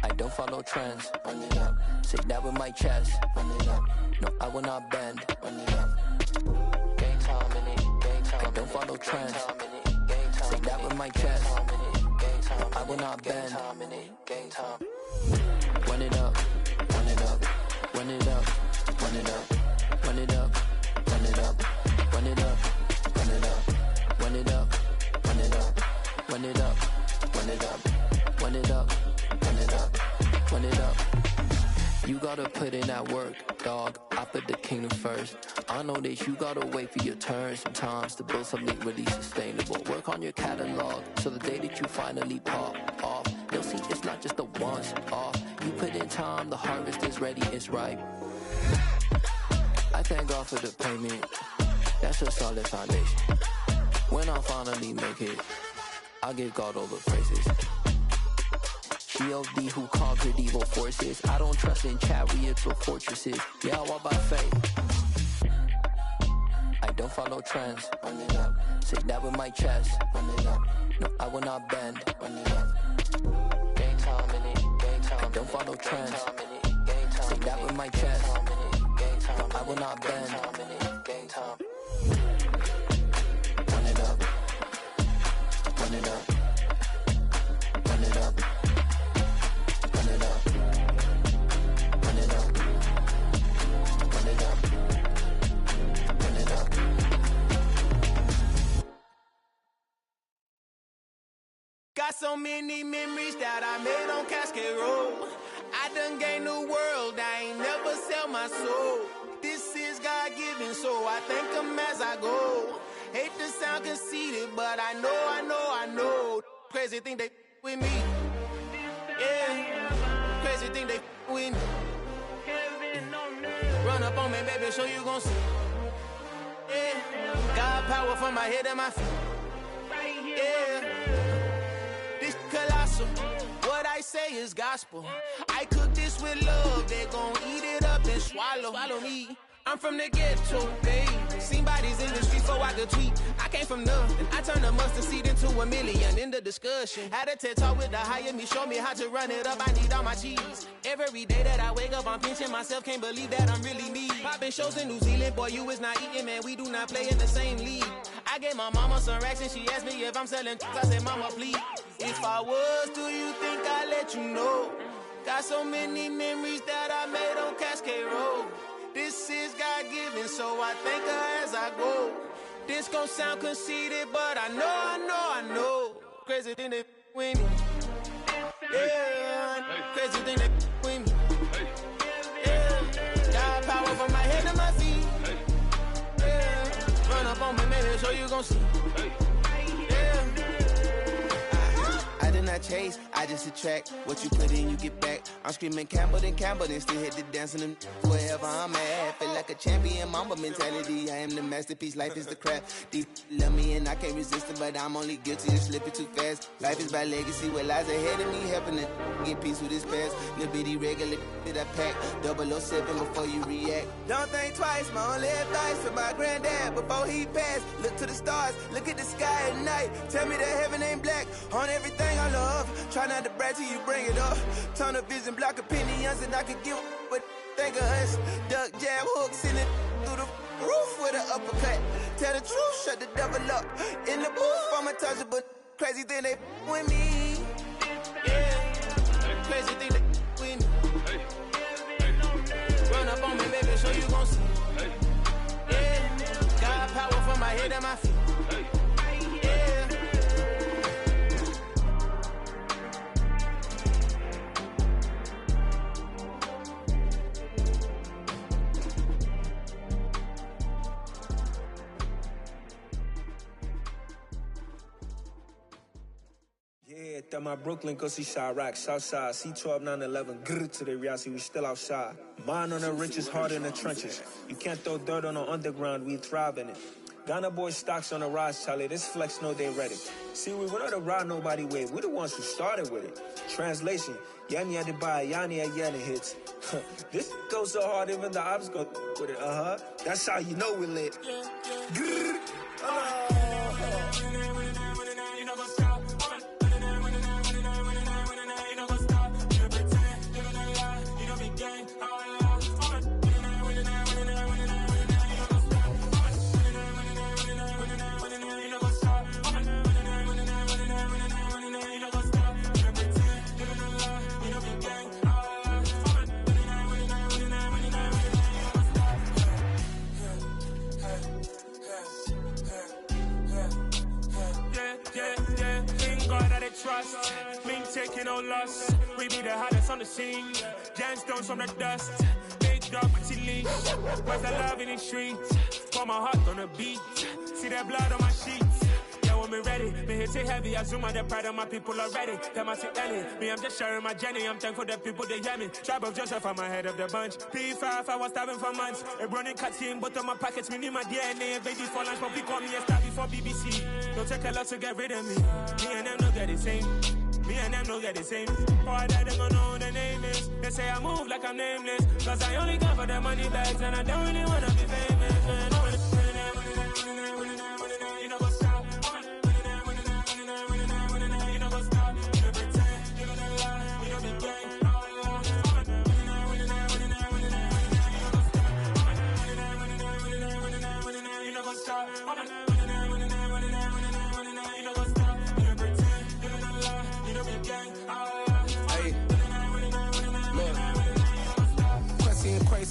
I don't follow trends. Run it up. Say that with my chest. Run it up. No, I will not bend. Run it up. Game time in it. Game time. I don't follow trends. Say that with my chest. No, I will not bend. Game time. Run it up. Run it up. Run it up. Run it up. Run it up. Run it up. Run it up. Run it up. Run it up. Run it up. Run it up. Run it up. Run it up. Run it up. Run it up. You gotta put in that work, dog. I put the kingdom first. I know that you gotta wait for your turn sometimes to build something really sustainable. Work on your catalog so the day that you finally pop off, they'll see it's not just a once off. You put in time, the harvest is ready, it's ripe. I thank God for the payment. That's a solid foundation. When I finally make it, I give God all the praises. G.O.D. who conquered evil forces. I don't trust in chariots or fortresses. Yeah, I walk by faith. I don't follow trends. Run it up. Say that with my chest. Run it up. No, I will not bend. Run it up. Game time in it. Game time. I don't follow trends. Say that with my chest. No, I will not bend. Game time. Run it up. Run it up. Run it up. Run it up. Run it up. Run it up. Run it up. Got so many memories that I made on Cascade Road. I done gained the world, I ain't never sell my soul. This is God-given, so I thank him as I go. Hate to sound conceited, but I know. Crazy thing they with me. Yeah, crazy thing they with me. Run up on me, baby, show you gon' see. Yeah, God power from my head and my feet. Yeah, this colossal. What I say is gospel. I cook this with love, they gon' eat it up and swallow me. I'm from the ghetto, babe. Seen bodies in the streets so I could tweet. I came from nothing. I turned a mustard seed into a million in the discussion. Had a TED talk with the higher me, show me how to run it up. I need all my cheese. Every day that I wake up, I'm pinching myself. Can't believe that I'm really me. Popping shows in New Zealand, boy, you is not eating, man. We do not play in the same league. I gave my mama some racks and she asked me if I'm selling. I said, mama, please. If I was, do you think I'd let you know? Got so many memories that I made on Cascade Road. This is God-given, so I thank her as I go. This gon' sound conceited, but I know. Crazy thing they with me. Yeah, crazy thing they with me. Yeah, God power from my head to my feet. Yeah, run up on me, maybe so you gon' see. Yeah. I did not chase, I just attract. What you put in, you get back. I'm screaming Campbell, then still hit the dancing and wherever I'm at. Feel like a champion, mamba mentality. I am the masterpiece, life is the craft. Deep love me and I can't resist it, but I'm only guilty of slipping too fast. Life is by legacy, what lies ahead of me, helping to get peace with this past. Little bitty regular that I pack, 007 before you react. Don't think twice, my only advice for my granddad before he passed. Look to the stars, look at the sky at night. Tell me that heaven ain't black on everything I love. Try not to brag till you bring it up. Tunnel vision, block opinions, and I could give what think of us. Duck, jab, hook, send it through the roof with an uppercut. Tell the truth, shut the devil up. In the booth, I'm untouchable. Crazy thing they with me. Yeah, crazy thing they with me. Run up on me, baby, so you gon' see. Yeah, God power from my head and my feet. Yeah. Yeah, that my Brooklyn, go see Chirac, Southside, C12, 911, grrr to the reality, we still outside. Mine on the riches, hard in the trenches. You can't throw dirt on the underground, we thrive in it. Ghana boys stocks on the rise, Charlie, this flex know they ready. See, we were not to ride nobody with, we the ones who started with it. Translation, Yanni had to buy, Yanni had Yanni hits. This goes so hard, even the ops go with it, That's how you know we lit. Grrr, trust, me taking no loss. We be the hottest on the scene. Gemstones from the dust. Big dog with leash. Where's the love in the streets? Pour my heart on the beat. See that blood on my sheets. Yeah, when me ready, me hit it heavy. I zoom on the pride of my people already. Them I see Ellie. Me, I'm just sharing my journey. I'm thankful that people they hear me. Tribe of Joseph, I'm ahead of the bunch. P5, I was starving for months. A running cut team, but on my pockets, me need my DNA. Baby for lunch, but we call me a star before BBC. Don't take a lot to get rid of me. Me and them don't get the same. Me and them don't get the same. Boy, that they gon' know who the name is. They say I move like I'm nameless. Cause I only come for the money bags and I don't really wanna be famous, man. You know what's up? You know what's up? You don't pretend, you don't lie, you don't be gang. You know what's up?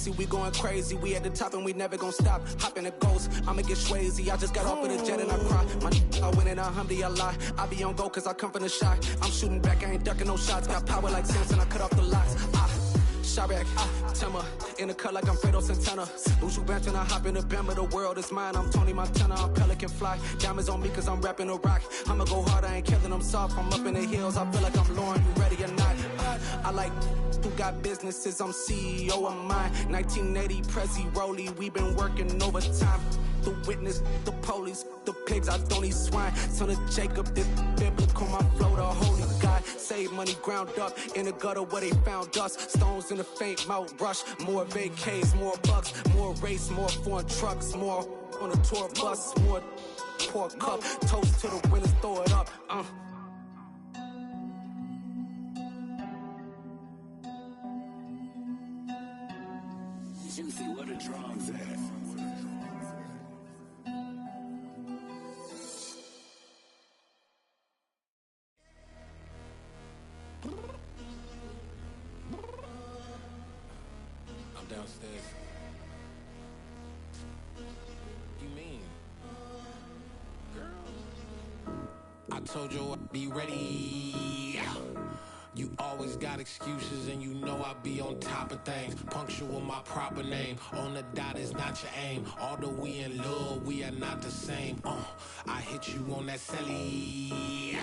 crazy, we going crazy. We at the top and we never gonna stop. Hop in a ghost, I'ma get swayzy. I just got off of the jet and I cry. I win in a Humvee, I lie. I be on go cause I come from the shot. I'm shooting back, I ain't ducking no shots. Got power like Samson, I cut off the lots. Chirac, Timmer, in the cut like I'm Fredo Santana. Lose you bench and I hop in the Bama, the world is mine. I'm Tony Montana, I'm Pelican Fly. Diamonds on me cause I'm rapping a rock. I'ma go hard, I ain't killing them soft. I'm up in the hills, I feel like I'm Lauren, you ready or not? I like who got businesses, I'm CEO of mine. 1980 Prezi Rolly, we been working overtime. The witness, the police, the pigs, I don't eat swine. Son of Jacob, this biblical, my flow, the holy God. Save money ground up in the gutter where they found us. Stones in the faint mouth rush. More vacays, more bucks, more race, more foreign trucks, more on a tour bus, more pour cup. Toast to the winners, throw it up. Juicy, what a drums at. I'm downstairs. You mean? Girl, I told you I'd be ready. You always got excuses and you know I be on top of things. Punctual my proper name. On the dot is not your aim. Although we in love, we are not the same. I hit you on that celly.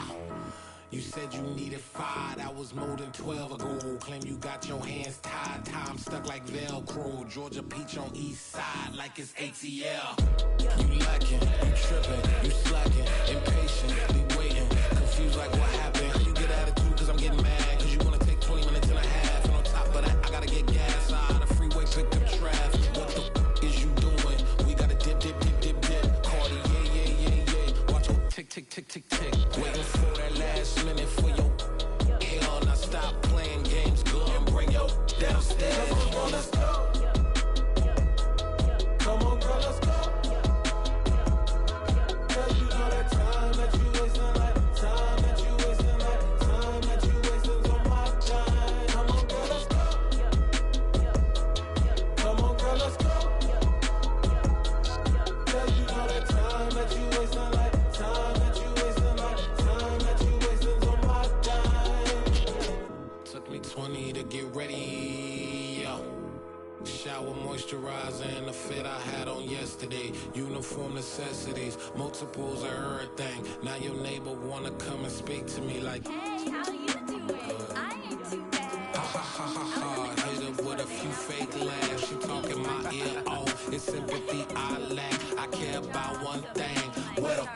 You said you needed 5, that was more than 12 ago. Claim you got your hands tied, time stuck like Velcro. Georgia Peach on east side like it's ATL. You lacking, you tripping, you slacking, impatient, waiting, confused like what happened. How you get attitude cause I'm getting mad, cause you wanna take 20 minutes and a half. And on top of that, I gotta get gas out of the freeway, pick up traffic. What the f is you doing? We gotta dip, dip, dip, dip, dip. Cardi, yeah. Watch your tick, tick, tick, tick, tick. Waiting for that last minute for your hell. Now stop playing games, go and bring your downstairs. Come on, girl, let's go. Come on, girl, let's go. Girl, you know that time that you wasting, like time that you wasting, like time that you wasting on my time. Come on, girl, let's go. Come on, girl, let's go. Girl, you know that time that you wasting, like time that you wasting, like time that you wasting on my time. Took me 20 to get ready. Shower moisturizer and the fit I had on yesterday. Uniform necessities, multiples of everything. Now your neighbor wanna come and speak to me like, hey, how you doing? I ain't too bad. ha. Hit up with a few fake laughs. She talking my ear off. It's sympathy I lack. I care about one thing. What up?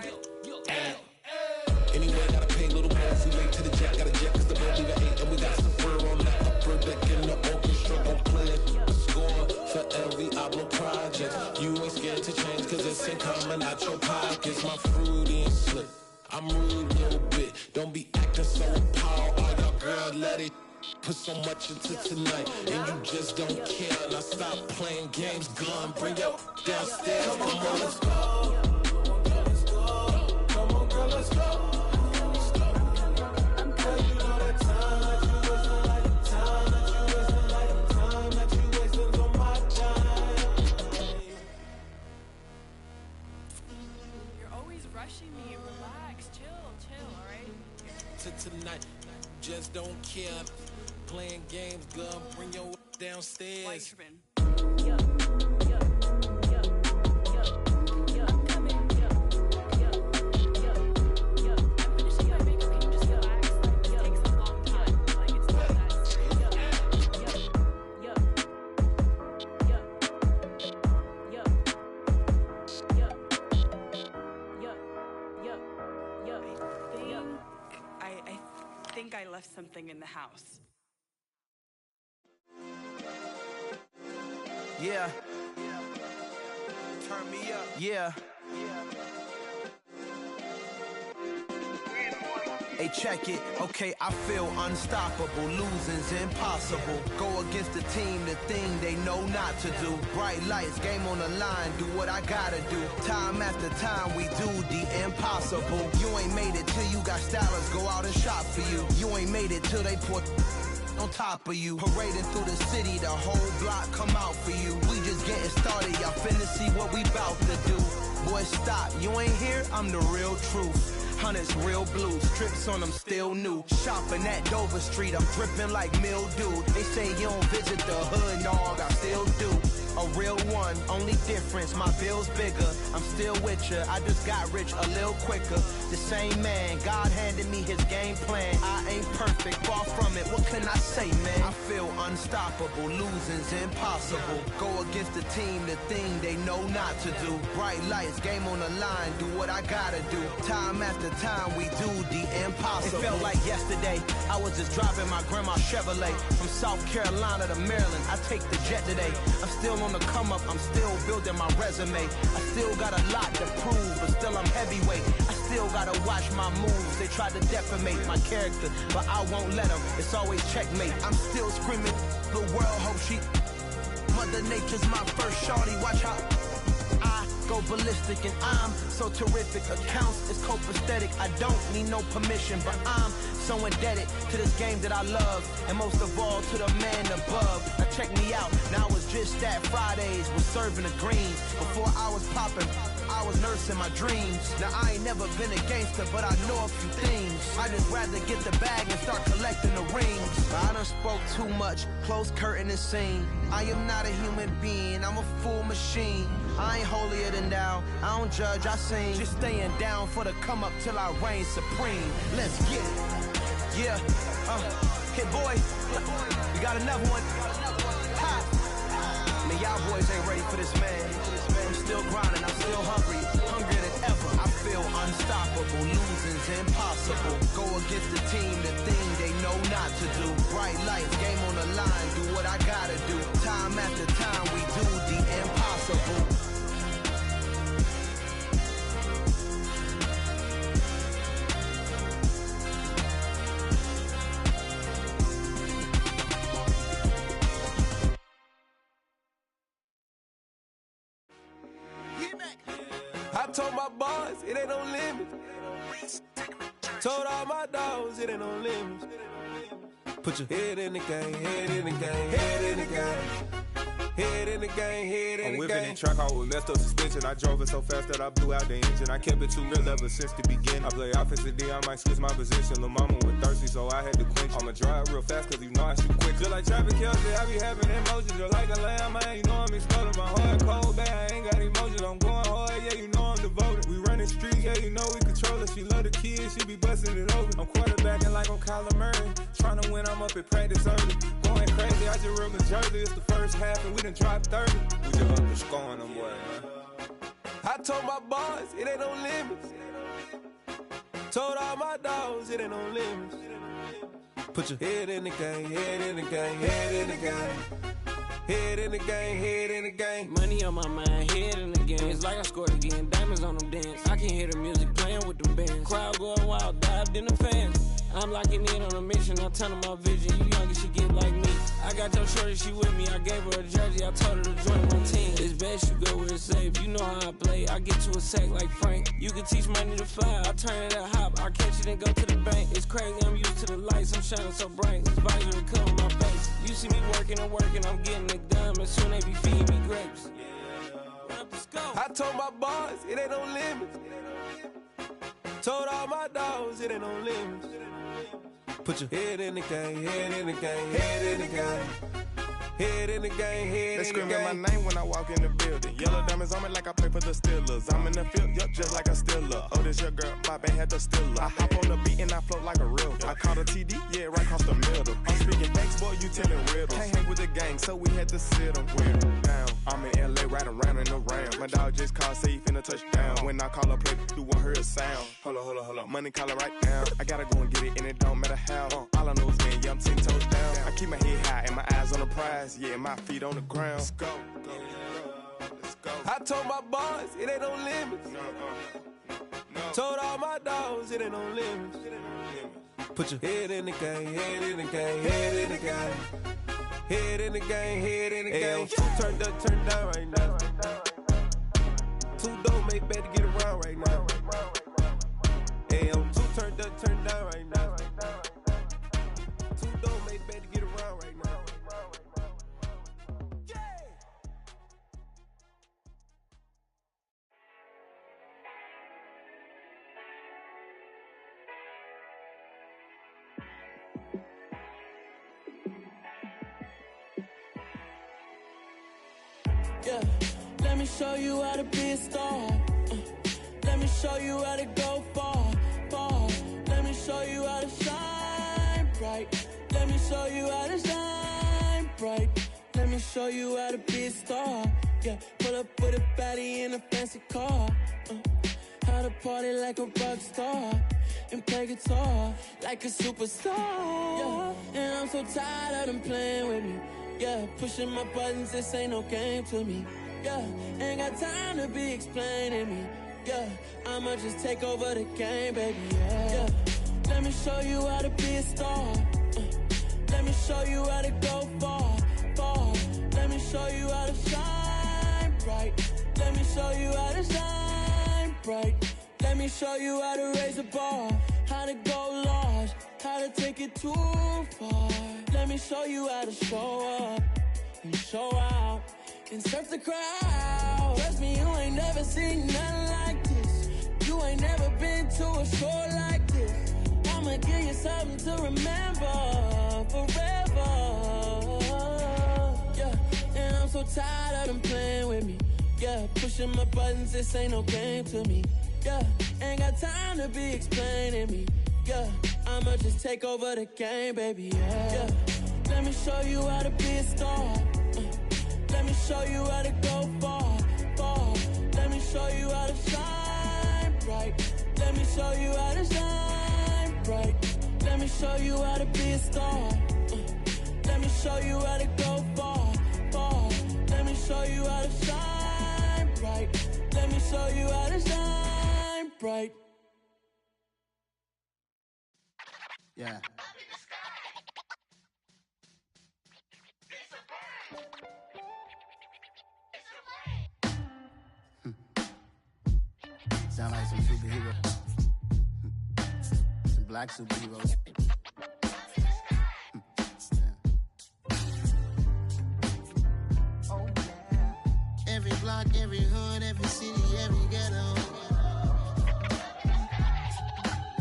Anyway, gotta pay a little more. If we late to the jet, got a jet cause the boat leave at 8. And we got some fur on the upper deck in the orchestra. Don't play a score for every album project. You ain't scared to change cause it's ain't coming out your pockets. My fruity and slick. I'm rude a little bit. Don't be acting so appalled. Oh, y'all girl, let it put so much into tonight. And you just don't care. Now stop playing games, gun. Bring your downstairs. Come on, let's go. Come on, girl, let's go. Tonight, just don't care. Playing games, gun, bring your downstairs. I left something in the house. Yeah. Turn me up. Yeah. Hey, check it. Okay, I feel unstoppable. Losing's impossible. Go against the team, the thing they know not to do. Bright lights, game on the line, do what I gotta do. Time after time, we do the impossible. You ain't made it till you got stylists go out and shop for you. You ain't made it till they put on top of you. Parading through the city, the whole block come out for you. We just getting started, y'all finna see what we bout to do. Boy, stop, you ain't here, I'm the real truth. Hunters, real blue, strips on them still new. Shopping at Dover Street, I'm dripping like mildew. They say you don't visit the hood, dog, I still do. A real one, only difference, my bill's bigger. I'm still with ya, I just got rich a little quicker. The same man, God handed me his game plan. I ain't perfect, far from it, what can I say, man? I feel unstoppable, losing's impossible. Go against the team, the thing they know not to do. Bright lights, game on the line, do what I gotta do. Time after time, we do the impossible. It felt like yesterday, I was just driving my grandma's Chevrolet. From South Carolina to Maryland, I take the jet today. I'm still on the come up, I'm still building my resume. I still got a lot to prove, but still I'm heavyweight. I still gotta watch my moves. They try to defamate my character, but I won't let them. It's always checkmate. I'm still screaming, the world hope she. Mother Nature's my first shorty, watch how I go ballistic and I'm so terrific. Accounts is copacetic, I don't need no permission, but I'm so indebted to this game that I love, and most of all to the man above. Now check me out, now it's just that Fridays was serving the greens. Before I was popping, I was nursing my dreams. Now I ain't never been a gangster, but I know a few things. I just rather get the bag and start collecting the rings. I done spoke too much, close curtain and scene. I am not a human being, I'm a full machine. I ain't holier than thou, I don't judge, I sing. Just staying down for the come up till I reign supreme. Let's get it. Yeah, hit boy, we got another one. Ha! Man, y'all boys ain't ready for this, man. I'm still grinding, I'm still hungry, hungrier than ever. I feel unstoppable, losing's impossible. Go against the team, the thing they know not to do. Bright lights, game on the line, do what I gotta do. Time after time, we do the impossible. I told my boys, it ain't no limits. Told all my dogs, it ain't no limits. Put your head in the game, head in the game, head in the game. Head in the game, head in the game. I'm whipping in track out with messed up suspension. I drove it so fast that I blew out the engine. I kept it too real ever since the beginning. I play offensive D, I might switch my position. Lil' mama was thirsty, so I had to quench. I'ma drive real fast, cause you know I shoot quick. Just like traffic Kelsey, I be having emotions. Just like a lamb, man, you know I'm exploding. My heart cold, bad, I ain't got emotions. I'm going hard, yeah, you know I'm devoted. We running streets, yeah, you know we control it. She love the kids, she be busting it over. I'm quarterbacking like I'm Kyler Murray. Trying to win, I'm up at practice early. Going crazy, I just rub the jersey. It's the first half, and we done dropped 30. We just up the scoring them, boy, man. I told my boys, it ain't no limits. Told all my dogs, it ain't no limits. Put your head in the game, head in the game, head in the game. Head in the game, head in the game. Money on my mind, head in the game. It's like I scored again, diamonds on them dance. I can hear the music playing with them bands. Crowd going wild, dived in the fans. I'm locking in on a mission, I tell her my vision. You young and she get like me. I got your shorty, she with me. I gave her a jersey, I told her to join my team. It's best you go where it's safe. You know how I play. I get to a sack like Frank. You can teach money to fly. I turn it at hop. I catch it and go to the bank. It's crazy, I'm used to the lights. I'm shining so bright. This visor will cover my face. You see me working and working. I'm getting it done. And soon they be feeding me grapes. Run up the scope. I told my boys, it ain't no limits. Told all my dogs, it ain't no limits. Put your head in the game, head in the game, head in the game. Head in the game, head in the game. They screaming my name when I walk in the building. Yellow diamonds on me like I play for the Steelers. I'm in the field, yup, just like a Steeler. Oh, this your girl, my band had the Steeler. I hop on the beat and I float like a river. I caught a TD, yeah, right across the middle. I'm speaking thanks, boy, you telling riddles. Can't hang with the gang, so we had to sit them down. I'm in LA, riding around in the Ram. My dog just called, say he finna touchdown. When I call a play, you won't hear a sound. Hold up, money calling right now. I gotta go and get it, and it don't matter how. All I know is man, yeah, I'm 10 toes down. I keep my head high and my eyes on the prize. Yeah, my feet on the ground. Let's go. Let's go. I told my boys, it ain't no limits. Told all my dogs, it ain't no limits. Put your head in the game, head in the game, head in the game. Head in the game, head in the game. Turned up, turned down right now. Too dope, make better get around right now. Hey, I'm too turned up, turned down right now. Too dope, make better get around. Yeah, let me show you how to be a star. Let me show you how to go far, far. Let me show you how to shine bright. Let me show you how to shine bright. Let me show you how to be a star. Yeah, pull up with a baddie in a fancy car. How to party like a rock star and play guitar like a superstar. Yeah, and I'm so tired of them playing with me. Yeah, pushing my buttons, this ain't no game to me. Yeah, ain't got time to be explaining me. Yeah, I'ma just take over the game, baby. Yeah, let me show you how to be a star. Let me show you how to go far, far. Let me show you how to shine bright. Let me show you how to shine bright. Let me show you how to raise the bar, how to go large, how to take it too far. Let me show you how to show up and show out and surf the crowd. Trust me, you ain't never seen nothing like this. You ain't never been to a show like this. I'ma give you something to remember forever. Yeah, and I'm so tired of them playing with me. Yeah, pushing my buttons, this ain't no game to me. Yeah, ain't got time to be explaining me. Yeah, I'ma just take over the game, baby. Yeah, let me show you how to be a star. Let me show you how to go far, far. Let me show you how to shine bright. Let me show you how to shine bright. Let me show you how to be a star. Let me show you how to go far, far. Let me show you how to shine bright. Let me show you how to shine bright. Yeah. Sound like some superheroes. Some black superheroes. Oh, yeah. Every block, every hood, every city, every ghetto.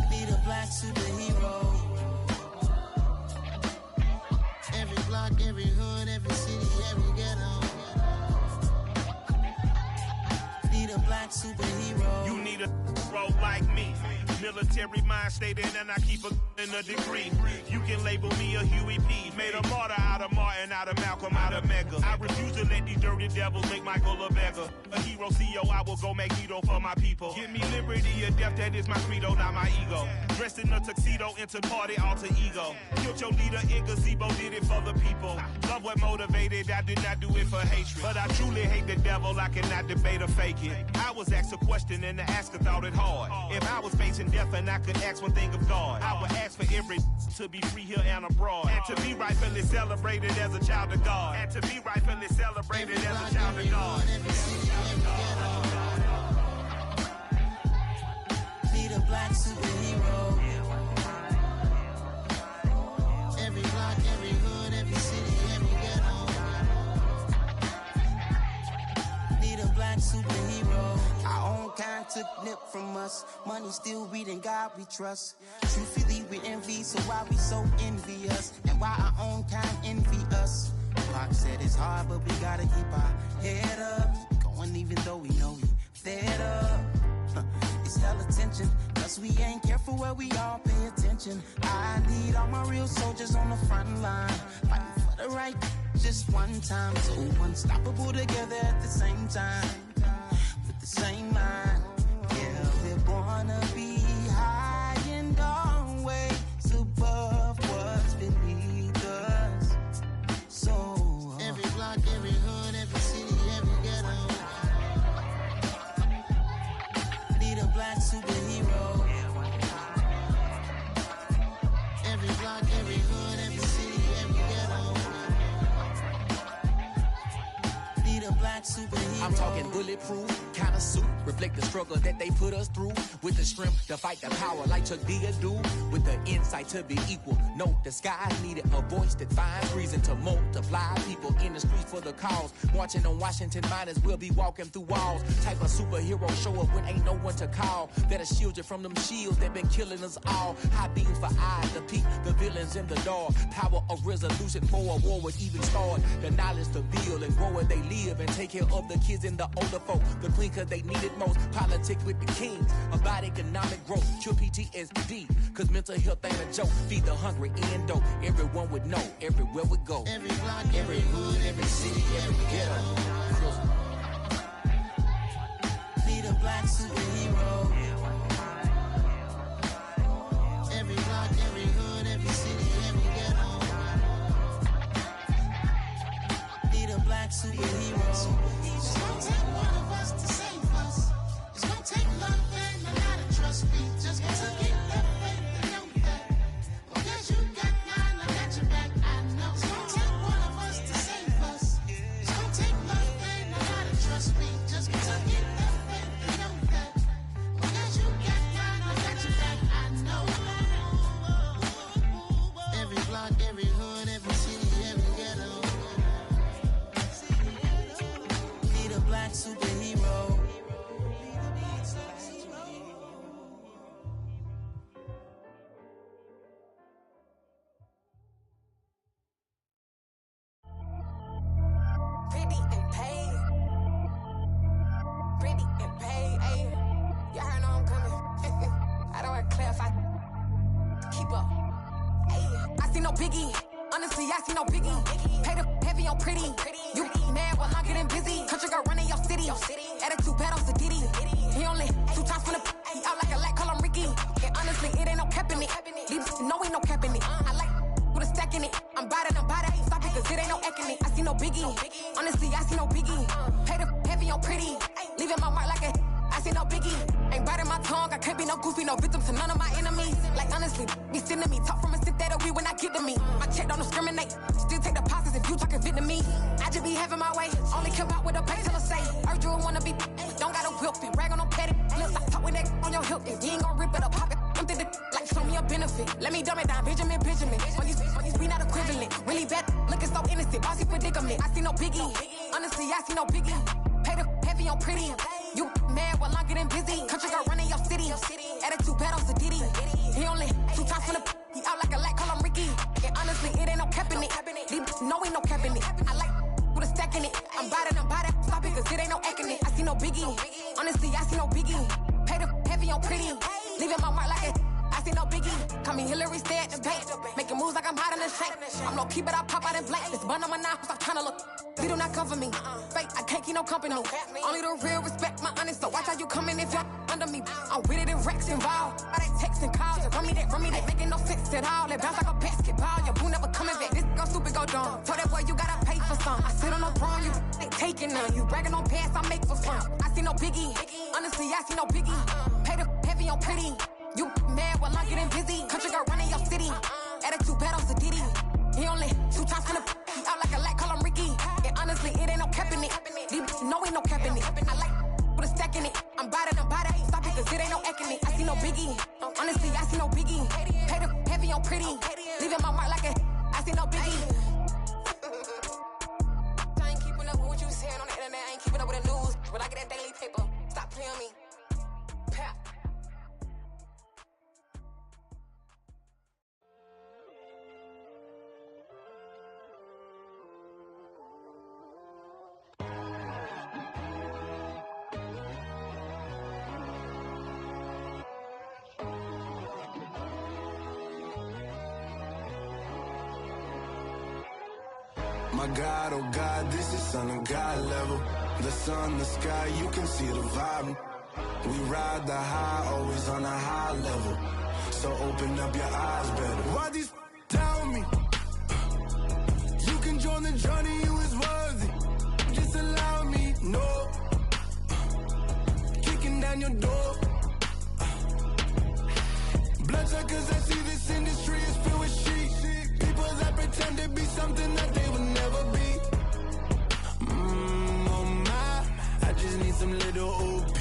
Need a black superhero. Every block, every hood, every city, every ghetto. Need a black superhero. You need a role like me. Military mind stated, and I keep in a degree. You can label me a Huey P. Made a martyr out of Martin, out of Malcolm, out of Mega. I refuse to let these dirty devils make Michael a beggar. A hero CEO, I will go Magneto for my people. Give me liberty or death, that is my credo, not my ego. Dressed in a tuxedo, into party, alter ego. Killed your leader in gazebo, did it for the people. Love what motivated, I did not do it for hatred. But I truly hate the devil, I cannot debate or fake it. I was asked a question and the asker thought it hard. If I was facing death and I could ask one thing of God, I would ask for every to be free here and abroad. And to be rightfully celebrated as a child of God. And to be rightfully celebrated as a child of God. Need a black superhero. Every block, every hood, every city, every ghetto. Need a black superhero. Our own kind took nip from us. Money still reading God we trust. Truthfully we envy, so why we so envious? And why our own kind envy us? Pac said it's hard, but we gotta keep our head up. Going even though we know we fed up. It's hell attention, cause we ain't careful where we all pay attention. I need all my real soldiers on the front line, fighting for the right just one time. So unstoppable together at the same time, with the same mind. Yeah, we're gonna be high and always above what's beneath us. So every block, every hood, every city, every ghetto. Need a black superhero. Every block, every hood, every city, every ghetto. Need a black superhero. I'm talking bulletproof, kind designer suit reflect the struggle that they put us through. With the strength to fight the power like Chuck D do. With the insight to be equal. No, the skies needed a voice that finds reason to multiply. People in the streets for the cause. Marching on Washington miners will be walking through walls. Type of superhero show up when ain't no one to call. That'll shield you from them shields that been killing us all. High beams for eyes to peek the villains in the dark. Power of resolution for a war would even start. The knowledge to build and grow where they live and take care of the kids and the older folk. The queen cause they need it most. Politics with the kings. About economic growth. Cure PTSD. Cause mental health ain't a joke. Feed the hungry and dope. Everyone would know. Everywhere we go. Every block, every hood, every city, every ghetto. Be the black superhero. Every block, every hood, every city, every ghetto. Be the black superhero. It's gonna take one of us to save us. It's gonna take love and a lot of trust. We just gotta get that faith and know that. Because you got mine, I got your back, I know. It's gonna take one of us to save us. It's gonna take love and a lot of trust. We just gotta get that faith and know that. Because you got mine, I got your back, I know. Every block, every hood, every city, every ghetto. Be the black superhero. Pretty and paid. Pretty and paid, ayy. Y'all heard know I'm coming. I don't want to clarify. Keep up. Ayy. I see no biggie. Honestly, I see no biggie. Pay the heavy on pretty. You mad while I'm getting busy. Country girl running your city. Attitude bad on Sadiddy. He only 2 times from the he out like a lack, call him Ricky. And honestly, it ain't no cap in it. These know ain't no cap in it. I like with a stack in it. I'm bad it. Stop it, cause it ain't no acting it. I see no biggie. Honestly, I see no biggie. Pay the heavy on pretty. Leaving my mark like a I see no biggie. Ain't biting my tongue. I can't be no goofy, no victim to none of my enemies. Like honestly, be sending me talk from a sit that'll be when I get to me. My check don't discriminate. Still take deposits if you talking Vietnamese. I just be having my way. Only come out with a pay till I say. Urge you wanna be. Don't gotta whip it. Rag on no petty. Lips like talk with that on your hip. If you ain't gon' rip it up, pop it. I'm thinking like show me a benefit. Let me dumb it down, Benjamin. We not equivalent. Really bad, looking so innocent. Bossy predicament. I see no biggie. Honestly, I see no biggie. Pay the heavy on pretty. You mad while I'm getting busy. Country girl running your city. Attitude bad on Sadiddy. He only 2 times from the he out like a lack, call him Ricky. And honestly, it ain't no cap in it. These know ain't no cap in it. I like with a stack in it. I'm bad it. Stop it, cause it ain't no acting it. I see no biggie. Honestly, I see no biggie. Pay the heavy on pretty. Leaving my mark like a I see no biggie. Call me Hillary, stay at the bank. Making moves like I'm hot in the shank. I'm low key, but I pop out in blank. This bun on my knife, stop trying to look. They do not cover me. Fake, I can't keep no company. Only the real respect my honest. So watch how you coming if you're under me. I'm with it and Rex involved. All they texting calls. Just run me that. Making no sense at all. They bounce like a basketball. Your boo never coming back. This go stupid, go dumb. Told that boy you gotta pay for some. I sit on no throne, you ain't taking none. You bragging on pants, I make for fun. I see no biggie. Honestly, I see no biggie. Pay the heavy on pretty. You mad while I'm getting busy. Country girl running your city. Attitude bad on Sadiddy. He only 2 times from the he out like a lack, call him Ricky. And honestly, it ain't no cap in it. These know ain't no cap in it. I like with a stack in it. I'm bad it. Stop it, cause it ain't no acting it. I see no biggie. Honestly, I see no biggie. Pay the heavy on pretty. Leaving my mark like a I see no biggie. I ain't keeping up with what you saying on the internet. I ain't keeping up with the news. When I get that daily paper, stop playing me. Pap. My God, oh God, this is son of God level. The sun, the sky, you can see the vibe. We ride the high, always on a high level. So open up your eyes better. Why these tell me? You can join the journey, you is worthy. Just allow me, no. Kicking down your door. Bloodsuckers, I see this industry is filled with sheep. People that pretend to be something that they will never be. Oh my, I just need some little old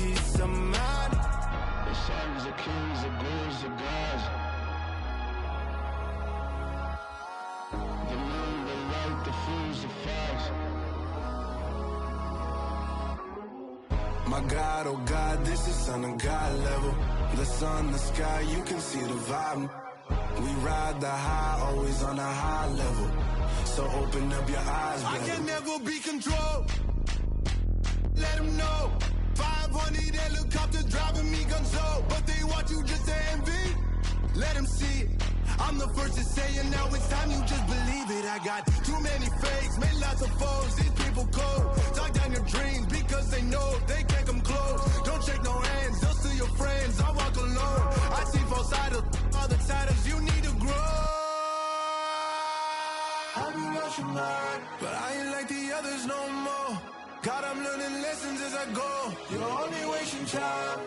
My God, oh God, this is son of God level. The sun, the sky, you can see the vibe. We ride the high, always on a high level. So open up your eyes, brother. I can never be controlled. Let them know. 500 helicopters driving me gonzo. But they want you just to envy. Let them see it. I'm the first to say it, now it's time you just believe it. I got too many fakes, made lots of foes. These people cold. Talk down your dreams because they know they can't come close. Don't shake no hands, they'll steal your friends. I walk alone. I see false idols, other titles, you need to grow. I be rushing mine, but I ain't like the others no more. God, I'm learning lessons as I go. You're only wasting time.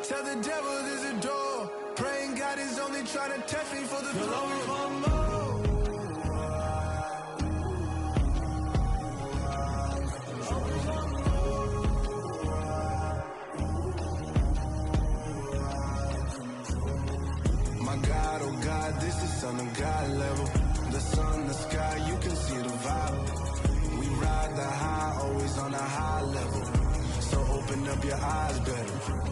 Tell the devil there's a door. Praying God is only trying to test me for the throne. My God, oh God, this is son of God level. The sun, the sky, you can see the vibe. We ride the high, always on a high level. So open up your eyes better.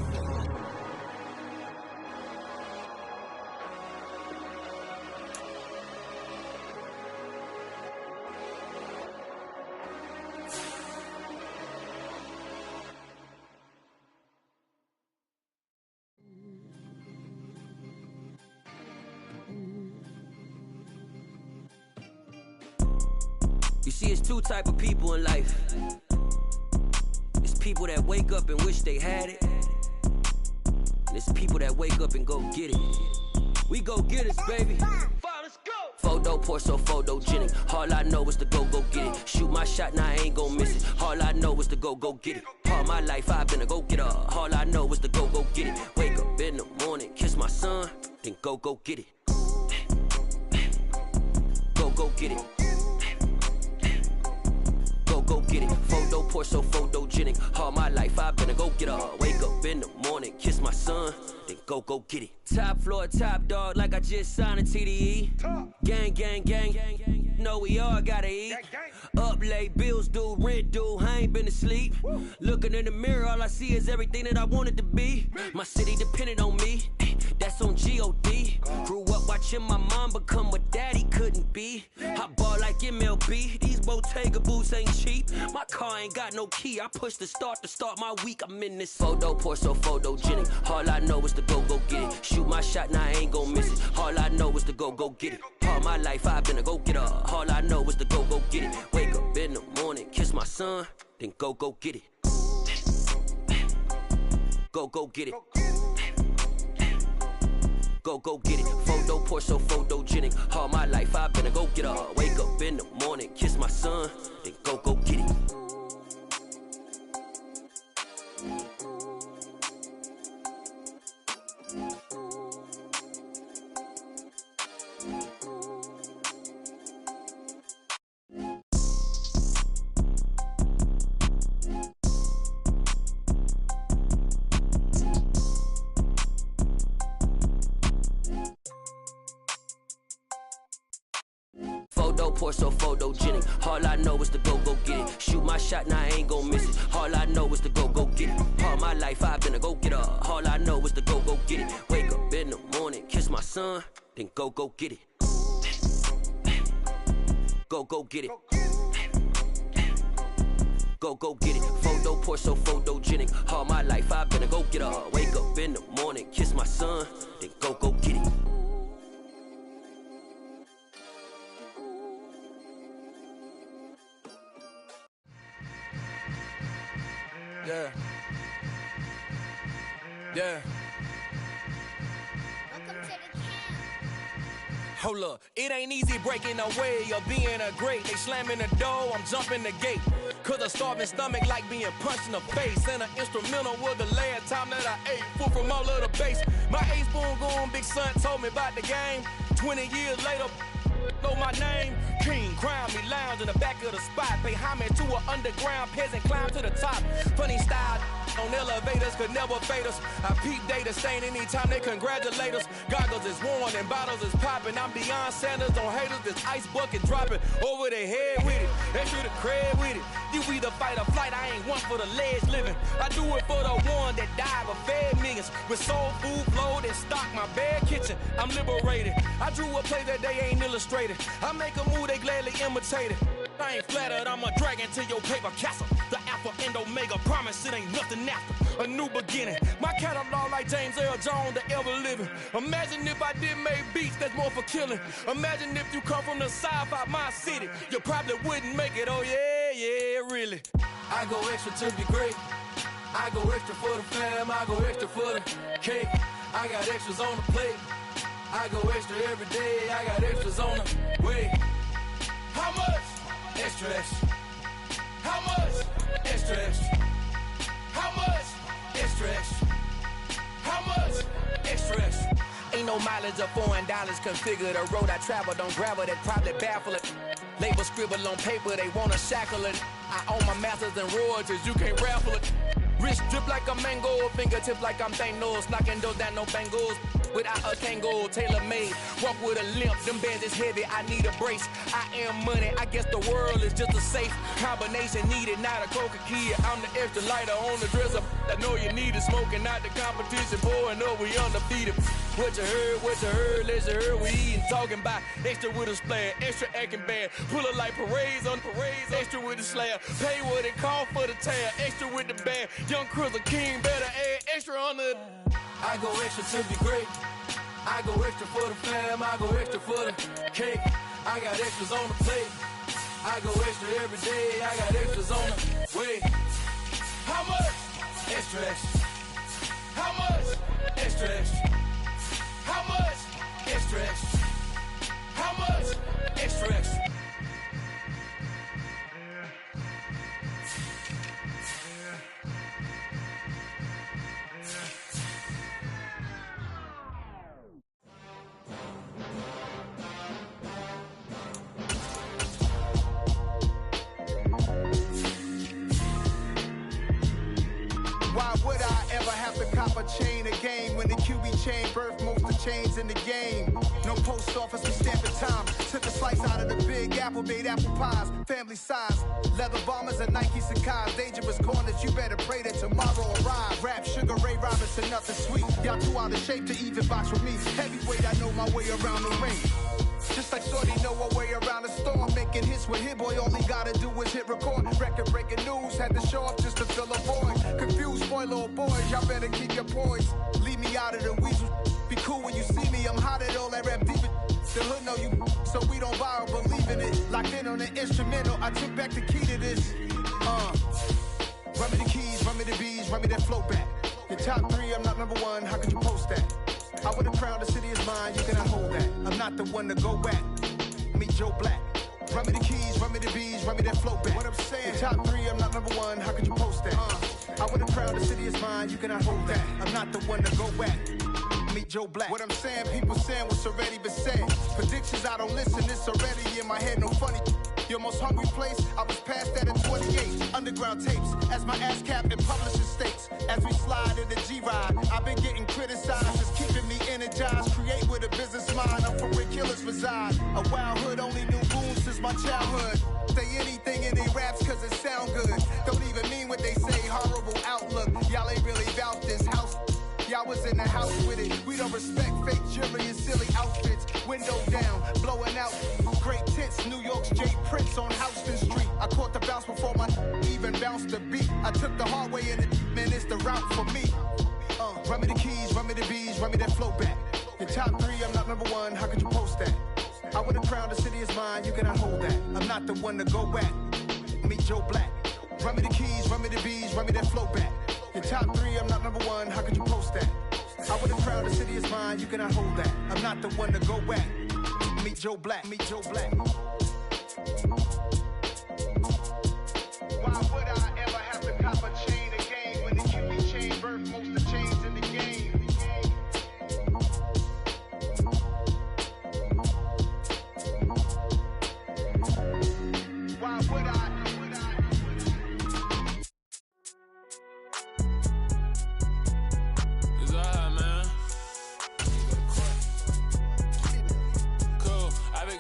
You see, it's two type of people in life. It's people that wake up and wish they had it, and it's people that wake up and go get it. We go get it, baby. Photo poor, so photogenic. All I know is to go get it. Shoot my shot, now I ain't gon' miss it. All I know is to go get it. All my life I've been a go-getter. All I know is to go get it. Wake up in the morning, kiss my son, then go get it. Go get it. Go get it. Photo poor, so photogenic. All my life I've been a go-getter. Wake up in the morning, kiss my son, then go get it. Top floor, top dog, like I just signed a TDE. Gang. Know we all gotta eat. Up late, bills due, rent due, I ain't been asleep. Looking in the mirror, all I see is everything that I wanted to be. My city depended on me, that's on G.O.D. Grew up watching my mom become what daddy couldn't be. I ball like MLB, these Bottega boots ain't cheap. My car ain't got no key, I push the start to start my week. I'm in this photo poor, so photogenic. All I know is to go get it. Shoot my shot, now I ain't gon' miss it. All I know is to go get it. All my life I've been a go-getter. All I know is to go get it. Wake up in the morning, kiss my son, then go get it. Go get it. Go get it. Photo poor, so photogenic. All my life I've been a go-getter. Wake up in the morning, kiss my son, then go get it. Photo poor, so photogenic. All I know is to go get it. Shoot my shot, now I ain't gon' miss it. All I know is to go get it. All my life I've been a go-getter. All I know is to go get it. Wake up in the morning, kiss my son, then go get it. Go get it. Go get it. Photo poor, so photogenic. All my life I've been a go-getter. Wake up in the morning, kiss my son, then go get it. Yeah. Hold up, it ain't easy breaking away or being a great. They slamming the door, I'm jumping the gate. Cause a starving stomach like being punched in the face. And an instrumental was the last time that I ate. Food from all of the base. My 8-spoon going big son told me about the game. 20 years later, know my name? King, crown me, lounge in the back of the spot. Pay homage to an underground peasant, climb to the top. Funny style on elevators could never fade us. I peep data stain anytime they congratulate us. Goggles is worn and bottles is popping. I'm Deion Sanders on haters, this ice bucket dropping over their head with it. Extra the cred with it. You either fight or flight, I ain't one for the ledge living. I do it for the one that died but fed millions. With soul food flowed and stock my bad kitchen. I'm liberated. I drew a play that they ain't illustrated. I make a move they gladly imitate it. I ain't flattered, I'm a dragon to your paper castle. The Alpha and Omega, promise it ain't nothing after. A new beginning. My catalog like James Earl Jones, the ever living. Imagine if I did make beats that's more for killing. Imagine if you come from the south out my city. You probably wouldn't make it, oh yeah, really. I go extra to be great. I go extra for the fam, I go extra for the cake. I got extras on the plate. I go extra every day, I got extras on the way. How much? Extra, extra. How much? Extra, extra. How much? Extra, extra. How much? Extra, extra. Ain't no mileage of $4 configure the road I travel. Don't gravel that probably baffle it. Label scribble on paper, they wanna shackle it. I own my masters and royalties, you can't raffle it. Wrist drip like a mango, fingertips like I'm Thanos. Knocking those down, no bangles. Without a Kango, tailor-made. Walk with a limp, them bands is heavy, I need a brace. I am money, I guess the world is just a safe combination needed, not a coca key. I'm the extra lighter on the dresser. I know you need it, smoking out the competition, pouring up, we undefeated. What you heard, let's hear we eating, talking about extra with a splash, extra acting bad. Pull it like parades on parades, extra with the slab. Pay what it cost for the tab, extra with the band. Young Cruz, a king, better add extra on the. I go extra to be great. I go extra for the fam, I go extra for the cake. I got extras on the plate. I go extra every day, I got extras on the way. How much? Extra, extra. How much? Extra, extra. How much? Extra, extra. How much? Extra, extra. Why would I ever have to cop a chain again when the QB chain birthed most of the chains in the game? No post office, we stamping time. Took a slice out of the big apple, made apple pies, family size. Leather bombers and Nike Sacai's. Dangerous corners, you better pray that tomorrow arrive. Rap, Sugar Ray Robinson, nothing sweet. Y'all too out of shape to even box with me. Heavyweight, I know my way around the ring. Just like Shorty know her way around the storm. Making hits with Hit Boy, all he gotta do is hit record. Record breaking news, had to show up just to fill a void. Confused boy, little boys, y'all better keep your poise. Leave me out of the weasel. Be cool when you see me, I'm hot at all that rap deep. The hood know you, so we don't borrow, believe in it. Locked in on the instrumental, I took back the key to this. Run me the keys, run me the bees, run me that flow back. Your top 3, I'm not number 1, how could you post that? I would've crowned the city is mine, you cannot hold that. I'm not the one to go back. Meet Joe Black. Run me the keys, run me the bees, run me that flow back. What I'm saying, top 3, I'm not number 1, how could you post that? I would've crowned the city is mine, you cannot hold that. I'm not the one to go back. Meet Joe Black. What I'm saying, people saying what's already been said. Predictions, I don't listen, it's already in my head, no funny. Your most hungry place, I was past that at 28. Underground tapes, as my ass cap in publishing states. As we slide in the G-Ride, I've been getting criticized, it's keeping me energized. Create with a business mind, I'm from where killers reside. A wild hood, only knew boom since my childhood. Say anything in they raps cause it sound good. Don't even mean what they say, horrible outlook. Y'all ain't really about this house. Y'all was in the house with it. We don't respect fake jewelry and silly outfits. Window down, blowing out. Great tits, New York's J. Prince on Houston Street. I caught the bounce before my even bounced the beat. I took the hard way in it, man, it's the route for me. Run me the keys, run me the bees, run me that flow back. Your top 3, I'm not number 1, how could you post that? I would've crowned the city is mine, you cannot hold that. I'm not the one to go back. Meet Joe Black. Run me the keys, run me the bees, run me that flow back. Your top 3, I'm not number 1, how could you post that? I would've crowned the city is mine, you cannot hold that. I'm not the one to go back. Meet Joe Black, meet Joe Black. Why would I ever have to cop a chain again when the QB chain birthed most of the chains in the game?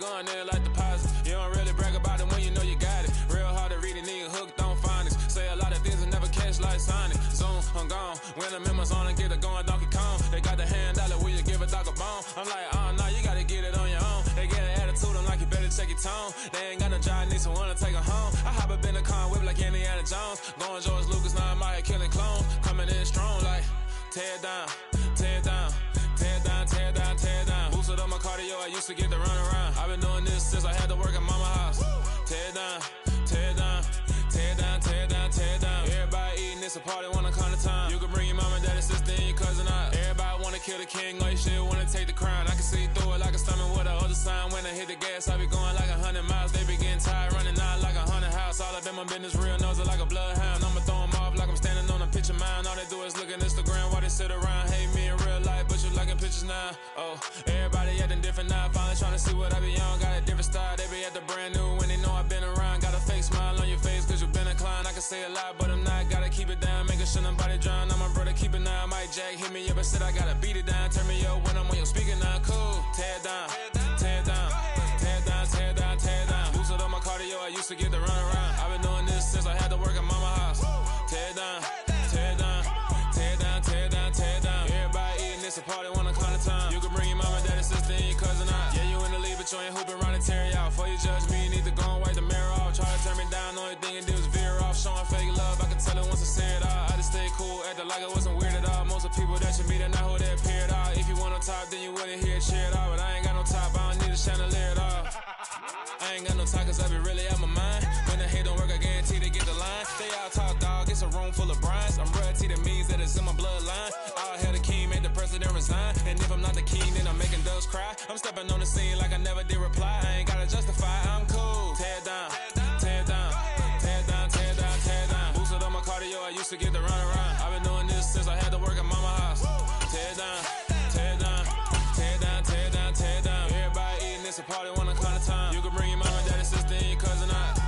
Going there like deposit. You don't really brag about it when you know you got it. Real hard to read a nigga hooked on phonics. Say a lot of things and never catch like Sonic. Zoom, I'm gone. When I'm in my zone and get it going Donkey Kong. They got the hand dollar, will you give a dog a bone? I'm like, oh no, you gotta get it on your own. They get an attitude, I'm like, you better check your tone. They ain't got no job, need someone to take her home. I hop up in the car, whip like Indiana Jones. Going George Lucas, now I'm out here killing clones. Coming in strong like, tear down, tear down. Tear down, tear down, tear down. Boosted up my cardio, I used to get to run around. I've been doing this since I had to work at mama house. Tear down, tear down, tear down, tear down, tear down. Everybody eating, it's a party, wanna come to time. You can bring your mama, daddy, sister, and your cousin out. Everybody wanna kill the king, or you shit wanna take the crown. I can see through it like a stomach with a other sign. When I hit the gas, I be going like 100 miles. They be getting tired, running out like 100 house. All up in my business, real nose it like a bloodhound. I'ma throw them off like I'm standing on a picture mound. All they do is look at Instagram while they sit around. Hate me in real life, but you liking pictures now. Oh, everybody acting different now. Finally trying to see what I be on. Got a different style, they be at the brand new when they know I've been around. Got a fake smile on your face cause you been inclined. I can say a lot, but I'm not. Gotta keep it down, making sure nobody drown. I'm my brother, keep it now. Mike Jack hit me up and said I gotta beat it down. Turn me up when I'm on your speaker now. Cool, tear down, tear down, tear down, tear down, tear down. Boosted up my cardio, I used to get to run around. I've been doing this since I had to work at mama house. Tear down, tear down, tear down, tear down, tear down. Everybody eating, it's a party, wanna come to time. You can bring your mama, daddy, sister, and your cousin out. Yeah, you in the league, but you ain't hooping around and tear you out. Before you judge me, you need to go and wipe the mirror off. Try to turn me down, only thing you do is veer off. Showing fake love, I can tell it once I see it all. I just stay cool, acting like I wasn't weird at all. Most of the people that you meet are not who they appear at all. If you want on top, then you wouldn't hear it cheer at all. But I ain't got no top, I don't need a chandelier at all. I ain't got no time cause I be really out my mind. When the hate don't work, I guarantee they get the line. They all talk dog, it's a room full of brines. I'm royalty, that means that it's in my bloodline. All hail the king, made the president resign. And if I'm not the king, then I'm making doves cry. I'm stepping on the scene like I never did reply. I ain't gotta justify, I'm cool. Tear down, tear down, tear down, tear down, tear down. Boosted up my cardio, I used to get to run around. I've been doing this since I had to work at mama house. Tear down, tear down, tear down, tear down, tear down. Everybody eating, it's a party, wanna come to time. You can bring your mama, daddy, sister, and your cousin out.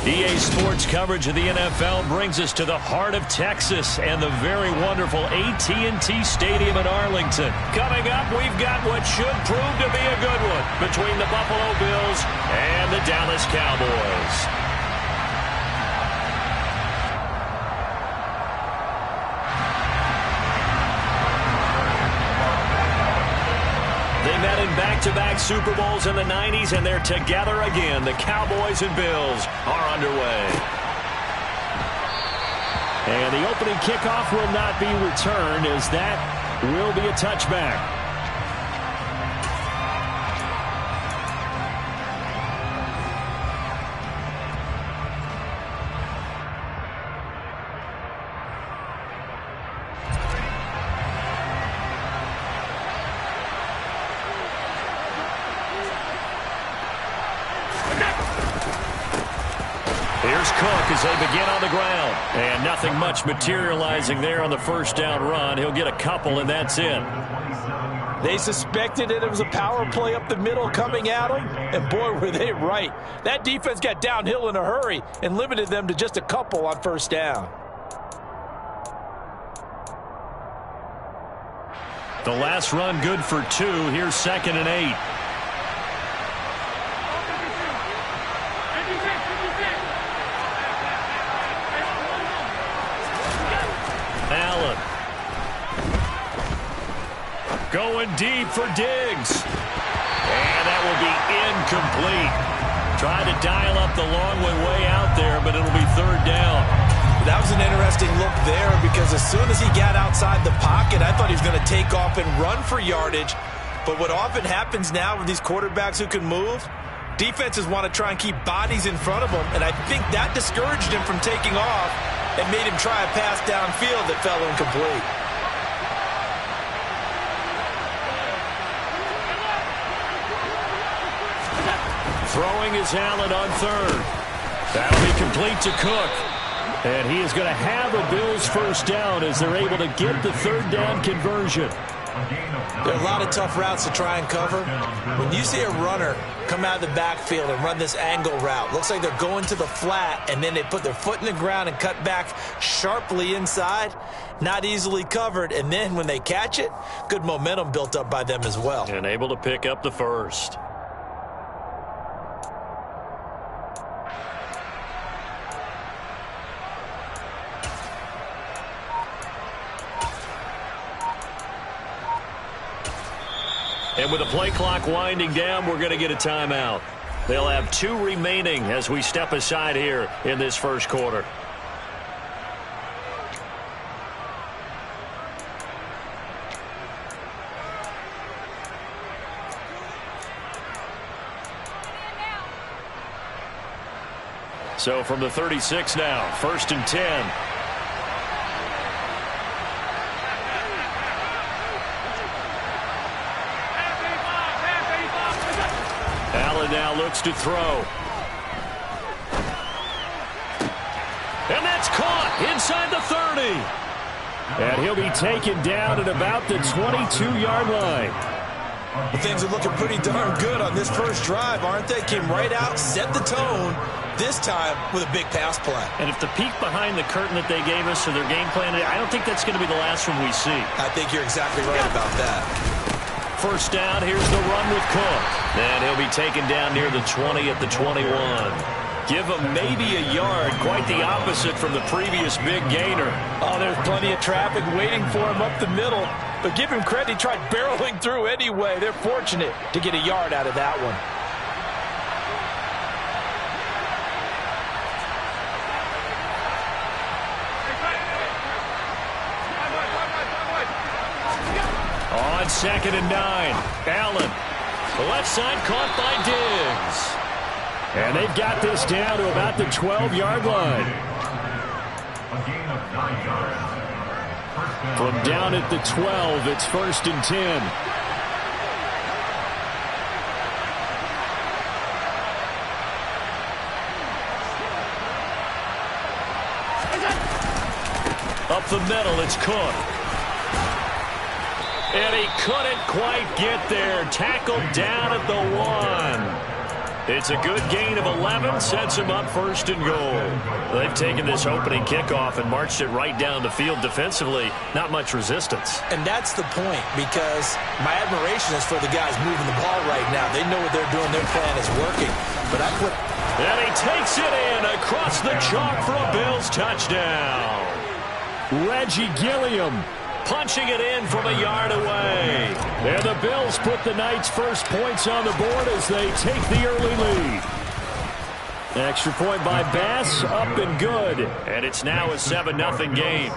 EA Sports coverage of the NFL brings us to the heart of Texas and the very wonderful AT&T Stadium in Arlington. Coming up, we've got what should prove to be a good one between the Buffalo Bills and the Dallas Cowboys. They met in back-to-back Super Bowls in the 90s, and they're together again. The Cowboys and Bills are underway. And the opening kickoff will not be returned, as that will be a touchback. As they begin on the ground. And nothing much materializing there on the first down run. He'll get a couple, and that's it. They suspected it was a power play up the middle coming at them, and boy, were they right. That defense got downhill in a hurry and limited them to just a couple on first down. The last run good for 2. Here's 2nd and 8. Allen. Going deep for Diggs. And that will be incomplete. Trying to dial up the long way out there, but it'll be 3rd down. That was an interesting look there because as soon as he got outside the pocket, I thought he was going to take off and run for yardage. But what often happens now with these quarterbacks who can move, defenses want to try and keep bodies in front of them, and I think that discouraged him from taking off and made him try a pass downfield that fell incomplete. Throwing is Allen on 3rd. That'll be complete to Cook. And he is going to have a Bills first down as they're able to get the third down conversion. There are a lot of tough routes to try and cover. When you see a runner come out of the backfield and run this angle route, looks like they're going to the flat, and then they put their foot in the ground and cut back sharply inside, not easily covered. And then when they catch it, good momentum built up by them as well. And able to pick up the first. And with the play clock winding down, we're going to get a timeout. They'll have 2 remaining as we step aside here in this first quarter. So from the 36 now, 1st and 10. Now looks to throw. And that's caught inside the 30. And he'll be taken down at about the 22-yard line. Well, things are looking pretty darn good on this first drive, aren't they? Came right out, set the tone, this time with a big pass play. And if the peek behind the curtain that they gave us to their game plan, I don't think that's going to be the last one we see. I think you're exactly right about that. First down, here's the run with Cook. And he'll be taken down near the 20 at the 21. Give him maybe a yard, quite the opposite from the previous big gainer. Oh, there's plenty of traffic waiting for him up the middle. But give him credit, he tried barreling through anyway. They're fortunate to get a yard out of that one. On 2nd and 9, Allen. The left side caught by Diggs. And they've got this down to about the 12-yard line. From down at the 12, it's 1st and 10. Up the middle, it's Cook. And he couldn't quite get there. Tackled down at the 1. It's a good gain of 11. Sets him up 1st and goal. They've taken this opening kickoff and marched it right down the field defensively. Not much resistance. And that's the point, because my admiration is for the guys moving the ball right now. They know what they're doing. Their plan is working. But and he takes it in across the chalk for a Bills touchdown. Reggie Gilliam punching it in from a yard away. And the Bills put the night's first points on the board as they take the early lead. Extra point by Bass, up and good. And it's now a 7-0 game.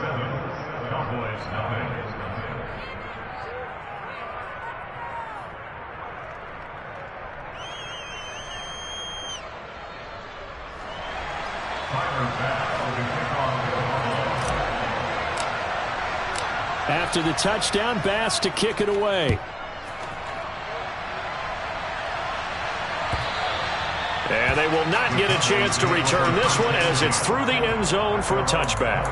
After the touchdown, Bass to kick it away. And they will not get a chance to return this one as it's through the end zone for a touchback.